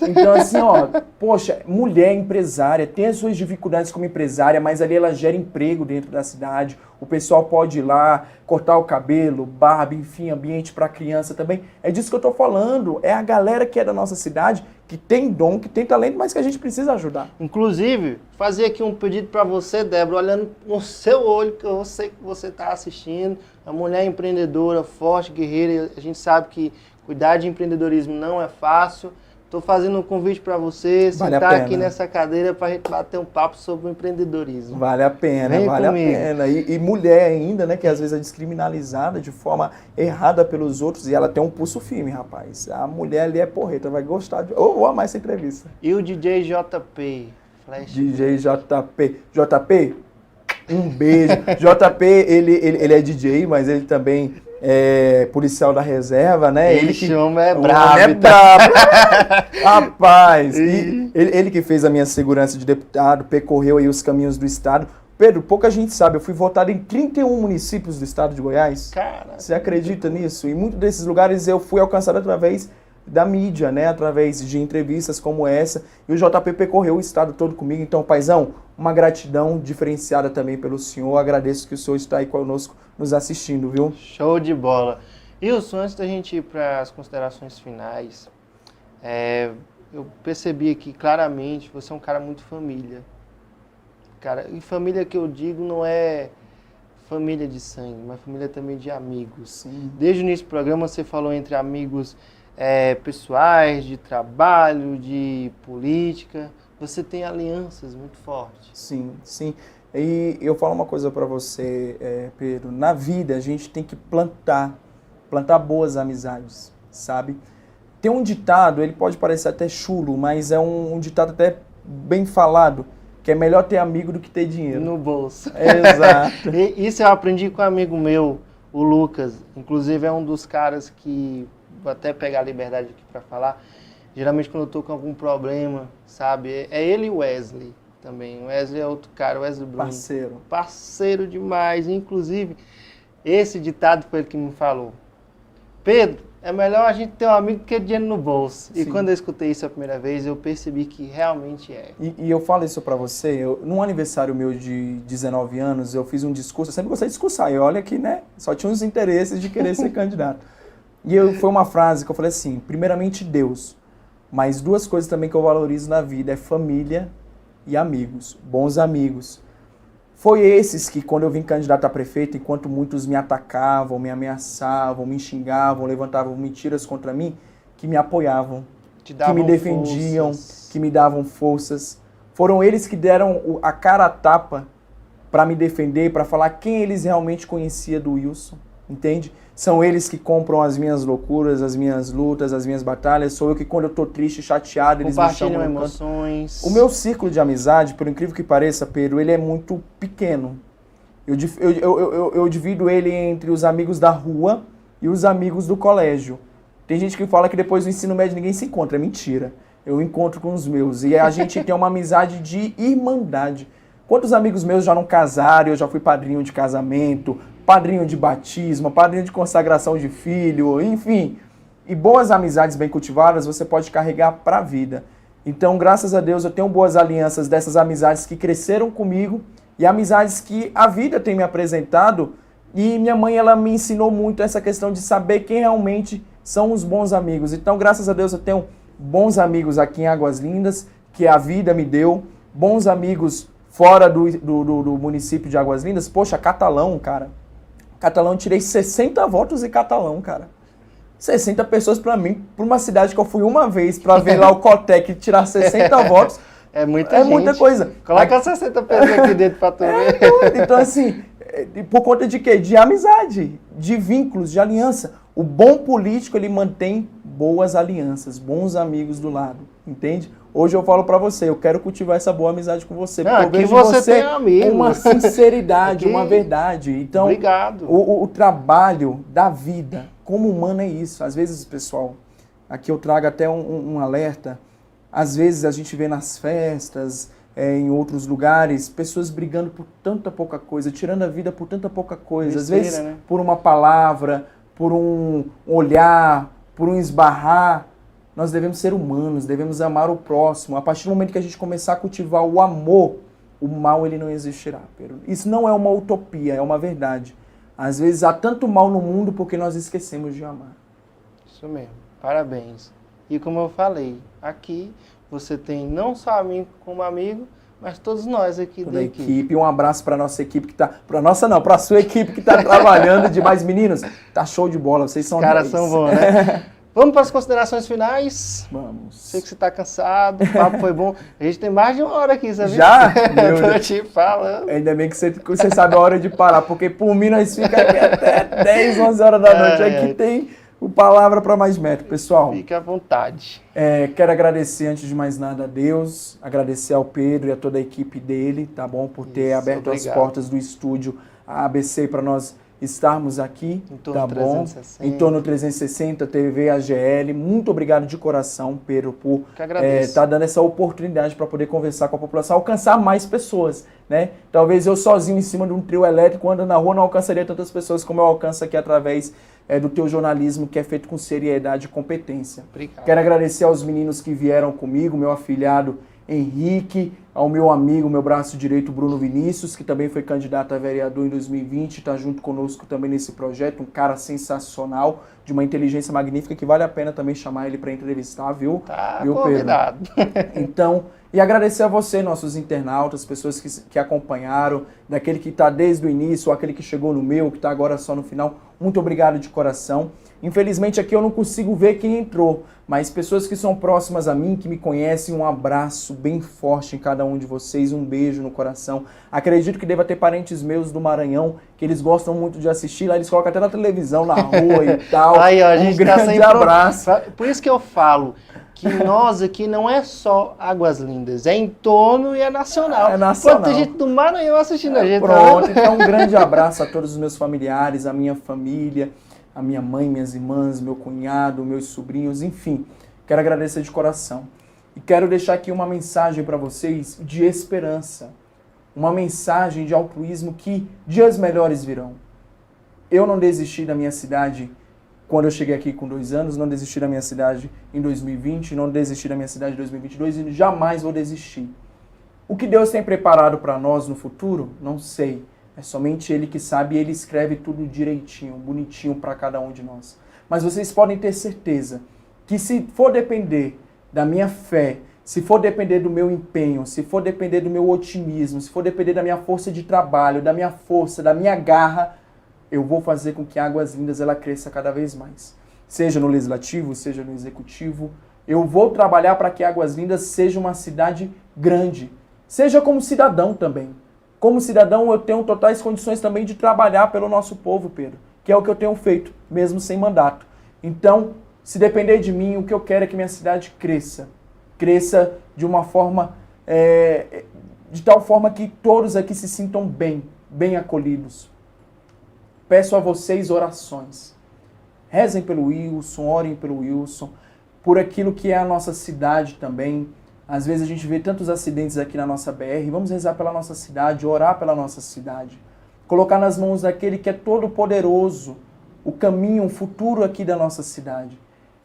Então assim, ó, poxa, mulher empresária, tem as suas dificuldades como empresária, mas ali ela gera emprego dentro da cidade. O pessoal pode ir lá, cortar o cabelo, barba, enfim, ambiente para criança também. É disso que eu tô falando. É a galera que é da nossa cidade, que tem dom, que tem talento, mas que a gente precisa ajudar. Inclusive, fazer aqui um pedido para você, Débora, olhando no seu olho, que eu sei que você está assistindo. A mulher empreendedora, forte, guerreira. A gente sabe que cuidar de empreendedorismo não é fácil. Estou fazendo um convite para você sentar aqui nessa cadeira para a gente bater um papo sobre o empreendedorismo. Vale a pena, vale a pena. E mulher ainda, né, que às vezes é descriminalizada de forma errada pelos outros e ela tem um pulso firme, rapaz. A mulher ali é porreta, vai gostar de... Ou vou amar essa entrevista. E o DJ JP? Flash. DJ JP. JP, um beijo. JP, ele é DJ, mas ele também... policial da reserva, né? Ixi, o homem é brabo. Rapaz, e ele que fez a minha segurança de deputado, percorreu aí os caminhos do estado. Pedro, pouca gente sabe, eu fui votado em 31 municípios do estado de Goiás. Cara, você acredita nisso? Em muitos desses lugares eu fui alcançado através da mídia, né? Através de entrevistas como essa. E o JP percorreu o estado todo comigo. Então, paizão, uma gratidão diferenciada também pelo senhor. Agradeço que o senhor está aí conosco, nos assistindo, viu? Show de bola. Wilson, antes da gente ir para as considerações finais, eu percebi aqui claramente, você é um cara muito família. Cara, e família que eu digo não é família de sangue, mas família também de amigos. Sim. Desde o início do programa você falou entre amigos pessoais, de trabalho, de política. Você tem alianças muito fortes. Sim, sim. E eu falo uma coisa para você, Pedro. Na vida a gente tem que plantar boas amizades, sabe? Tem um ditado, ele pode parecer até chulo, mas é um ditado até bem falado, que é melhor ter amigo do que ter dinheiro. No bolso. Exato. Isso eu aprendi com um amigo meu, o Lucas. Inclusive é um dos caras que, vou até pegar a liberdade aqui para falar, geralmente quando eu tô com algum problema, sabe? É ele e o Wesley também. O Wesley é outro cara, o Wesley Bruno. Parceiro. Parceiro demais. Inclusive, esse ditado foi ele que me falou. Pedro, é melhor a gente ter um amigo do que dinheiro no bolso. Sim. E quando eu escutei isso a primeira vez, eu percebi que realmente é. E eu falo isso pra você, num aniversário meu de 19 anos, eu fiz um discurso, eu sempre gostei de discursar, e olha que, né, só tinha uns interesses de querer ser candidato. Foi uma frase que eu falei assim, primeiramente Deus, mas duas coisas também que eu valorizo na vida, é família e amigos, bons amigos. Foi esses que, quando eu vim candidato a prefeito, enquanto muitos me atacavam, me ameaçavam, me xingavam, levantavam mentiras contra mim, que me apoiavam, que me defendiam, que me davam forças. Foram eles que deram a cara a tapa para me defender, para falar quem eles realmente conheciam do Wilson, entende? São eles que compram as minhas loucuras, as minhas lutas, as minhas batalhas. Sou eu que, quando eu tô triste, chateado, eles me chamam. Compartilham emoções. O meu círculo de amizade, por incrível que pareça, Pedro, ele é muito pequeno. Eu divido ele entre os amigos da rua e os amigos do colégio. Tem gente que fala que depois do ensino médio ninguém se encontra. É mentira. Eu encontro com os meus. E a gente tem uma amizade de irmandade. Quantos amigos meus já não casaram? Eu já fui padrinho de casamento, padrinho de batismo, padrinho de consagração de filho, enfim. E boas amizades bem cultivadas você pode carregar para a vida. Então, graças a Deus, eu tenho boas alianças dessas amizades que cresceram comigo e amizades que a vida tem me apresentado. E minha mãe, ela me ensinou muito essa questão de saber quem realmente são os bons amigos. Então, graças a Deus, eu tenho bons amigos aqui em Águas Lindas, que a vida me deu, bons amigos fora do município de Águas Lindas. Poxa, Catalão, cara. Catalão, eu tirei 60 votos em Catalão, cara. 60 pessoas pra mim, pra uma cidade que eu fui uma vez pra ver lá o Cotec tirar 60 votos. É muita gente. Muita coisa. Coloca 60 pessoas aqui dentro pra tu ver. Então, assim, por conta de quê? De amizade, de vínculos, de aliança. O bom político, ele mantém boas alianças, bons amigos do lado, entende? Hoje eu falo pra você, eu quero cultivar essa boa amizade com você. Não, porque eu aqui vejo você tem amigo. uma sinceridade, Aqui- uma verdade. Então, Obrigado. o trabalho da vida como humano é isso. Às vezes, pessoal, aqui eu trago até um alerta. Às vezes a gente vê nas festas, em outros lugares, pessoas brigando por tanta pouca coisa, tirando a vida por tanta pouca coisa. Às Besteira, vezes, né? por uma palavra, por um olhar, por um esbarrar. Nós devemos ser humanos, devemos amar o próximo. A partir do momento que a gente começar a cultivar o amor, o mal ele não existirá. Isso não é uma utopia, é uma verdade. Às vezes há tanto mal no mundo porque nós esquecemos de amar. Isso mesmo. Parabéns. E como eu falei, aqui você tem não só a mim como amigo, mas todos nós aqui Toda da a equipe. equipe, um abraço para nossa equipe que tá, para nossa não, para a sua equipe que está trabalhando demais, meninos. Tá show de bola, vocês são Os caras 10. são bons, né? Vamos para as considerações finais. Vamos. Sei que você está cansado, o papo foi bom. A gente tem mais de uma hora aqui, sabe? Já? Meu Tô Deus. te falando. Ainda bem que você sabe a hora de parar, porque por mim nós ficamos aqui até 10, 11 horas da noite. Aqui tem o Palavra para Mais Metro, pessoal. Fique à vontade. Quero agradecer, antes de mais nada, a Deus, agradecer ao Pedro e a toda a equipe dele, tá bom? Por ter Isso, aberto as obrigado. portas do estúdio ABC para nós estarmos aqui, Entorno tá bom? 360. Em torno 360, TV AGL. Muito obrigado de coração, Pedro, por Que agradeço. estar dando essa oportunidade para poder conversar com a população, alcançar mais pessoas, né? Talvez eu sozinho em cima de um trio elétrico, andando na rua, não alcançaria tantas pessoas como eu alcanço aqui através do teu jornalismo, que é feito com seriedade e competência. Obrigado. Quero agradecer aos meninos que vieram comigo, meu afilhado Henrique, ao meu amigo, meu braço direito, Bruno Vinícius, que também foi candidato a vereador em 2020, está junto conosco também nesse projeto, um cara sensacional, de uma inteligência magnífica, que vale a pena também chamar ele para entrevistar, viu? Tá Viu, Pedro? convidado. Então, E agradecer a você, nossos internautas, pessoas que acompanharam, daquele que está desde o início, ou aquele que chegou no meu, que está agora só no final. Muito obrigado de coração. Infelizmente aqui eu não consigo ver quem entrou, mas pessoas que são próximas a mim, que me conhecem, um abraço bem forte em cada um de vocês, um beijo no coração. Acredito que deva ter parentes meus do Maranhão, que eles gostam muito de assistir, lá eles colocam até na televisão, na rua e tal. Aí, ó, a gente grande sempre abraço. Por isso que eu falo que nós aqui não é só Águas Lindas, é em torno e é nacional. É nacional. Pô, tem gente do Maranhão assistindo a gente. Pronto, então um grande abraço a todos os meus familiares, a minha família, a minha mãe, minhas irmãs, meu cunhado, meus sobrinhos, enfim. Quero agradecer de coração. E quero deixar aqui uma mensagem para vocês de esperança. Uma mensagem de altruísmo que dias melhores virão. Eu não desisti da minha cidade quando eu cheguei aqui com 2 anos, não desisti da minha cidade em 2020, não desisti da minha cidade em 2022 e jamais vou desistir. O que Deus tem preparado para nós no futuro, não sei. É somente Ele que sabe e Ele escreve tudo direitinho, bonitinho para cada um de nós. Mas vocês podem ter certeza que se for depender da minha fé, se for depender do meu empenho, se for depender do meu otimismo, se for depender da minha força de trabalho, da minha força, da minha garra, eu vou fazer com que Águas Lindas ela cresça cada vez mais. Seja no legislativo, seja no executivo, eu vou trabalhar para que Águas Lindas seja uma cidade grande. Seja como cidadão também. Como cidadão, eu tenho totais condições também de trabalhar pelo nosso povo, Pedro, que é o que eu tenho feito, mesmo sem mandato. Então, se depender de mim, o que eu quero é que minha cidade cresça. Cresça de uma forma, de tal forma que todos aqui se sintam bem, bem acolhidos. Peço a vocês orações. Rezem pelo Wilson, orem pelo Wilson, por aquilo que é a nossa cidade também. Às vezes a gente vê tantos acidentes aqui na nossa BR. Vamos rezar pela nossa cidade, orar pela nossa cidade. Colocar nas mãos daquele que é todo poderoso o caminho, o futuro aqui da nossa cidade.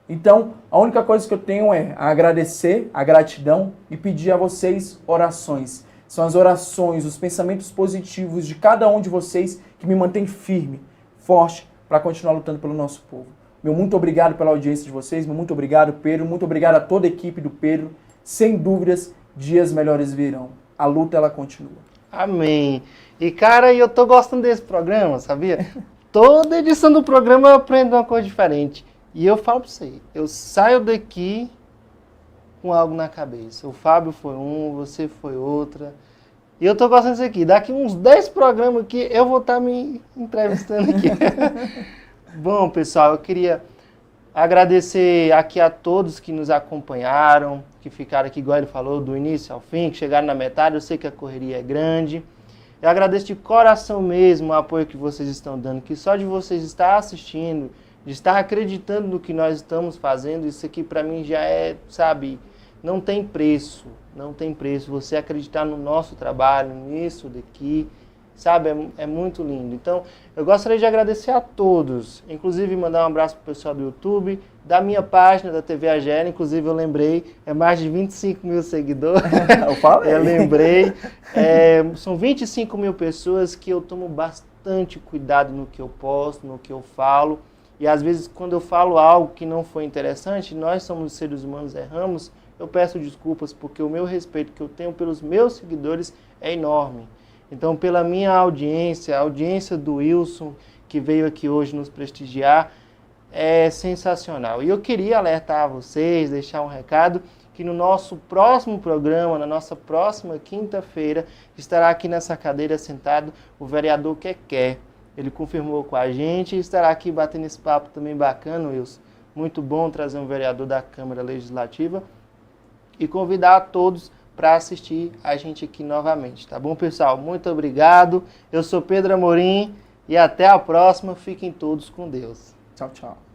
Então, a única coisa que eu tenho é agradecer, a gratidão e pedir a vocês orações. São as orações, os pensamentos positivos de cada um de vocês que me mantém firme, forte, para continuar lutando pelo nosso povo. Meu muito obrigado pela audiência de vocês, meu muito obrigado, Pedro, muito obrigado a toda a equipe do Pedro. Sem dúvidas, dias melhores virão. A luta, ela continua. Amém. E, cara, eu tô gostando desse programa, sabia? Toda edição do programa eu aprendo uma coisa diferente. E eu falo pra você, eu saio daqui com algo na cabeça. O Fábio foi um, você foi outra. E eu tô gostando disso aqui. Daqui uns 10 programas aqui, eu vou estar me entrevistando aqui. Bom, pessoal, eu queria agradecer aqui a todos que nos acompanharam, que ficaram aqui, igual ele falou, do início ao fim, que chegaram na metade. Eu sei que a correria é grande. Eu agradeço de coração mesmo o apoio que vocês estão dando, que só de vocês estar assistindo, de estar acreditando no que nós estamos fazendo, isso aqui para mim já é, sabe, não tem preço, não tem preço. Você acreditar no nosso trabalho, nisso daqui, sabe, é muito lindo. Então, eu gostaria de agradecer a todos, inclusive mandar um abraço pro pessoal do YouTube, da minha página, da TV AGL, inclusive eu lembrei, é mais de 25 mil seguidores. Eu falei. Eu lembrei. São 25 mil pessoas que eu tomo bastante cuidado no que eu posto, no que eu falo. E às vezes, quando eu falo algo que não foi interessante, nós somos seres humanos, erramos, eu peço desculpas, porque o meu respeito que eu tenho pelos meus seguidores é enorme. Então, pela minha audiência, a audiência do Wilson, que veio aqui hoje nos prestigiar, é sensacional. E eu queria alertar a vocês, deixar um recado, que no nosso próximo programa, na nossa próxima quinta-feira, estará aqui nessa cadeira sentado o vereador Keké. Ele confirmou com a gente e estará aqui batendo esse papo também bacana, Wilson. Muito bom trazer um vereador da Câmara Legislativa e convidar a todos para assistir a gente aqui novamente. Tá bom, pessoal? Muito obrigado. Eu sou Pedro Amorim e até a próxima. Fiquem todos com Deus. Tchau, tchau.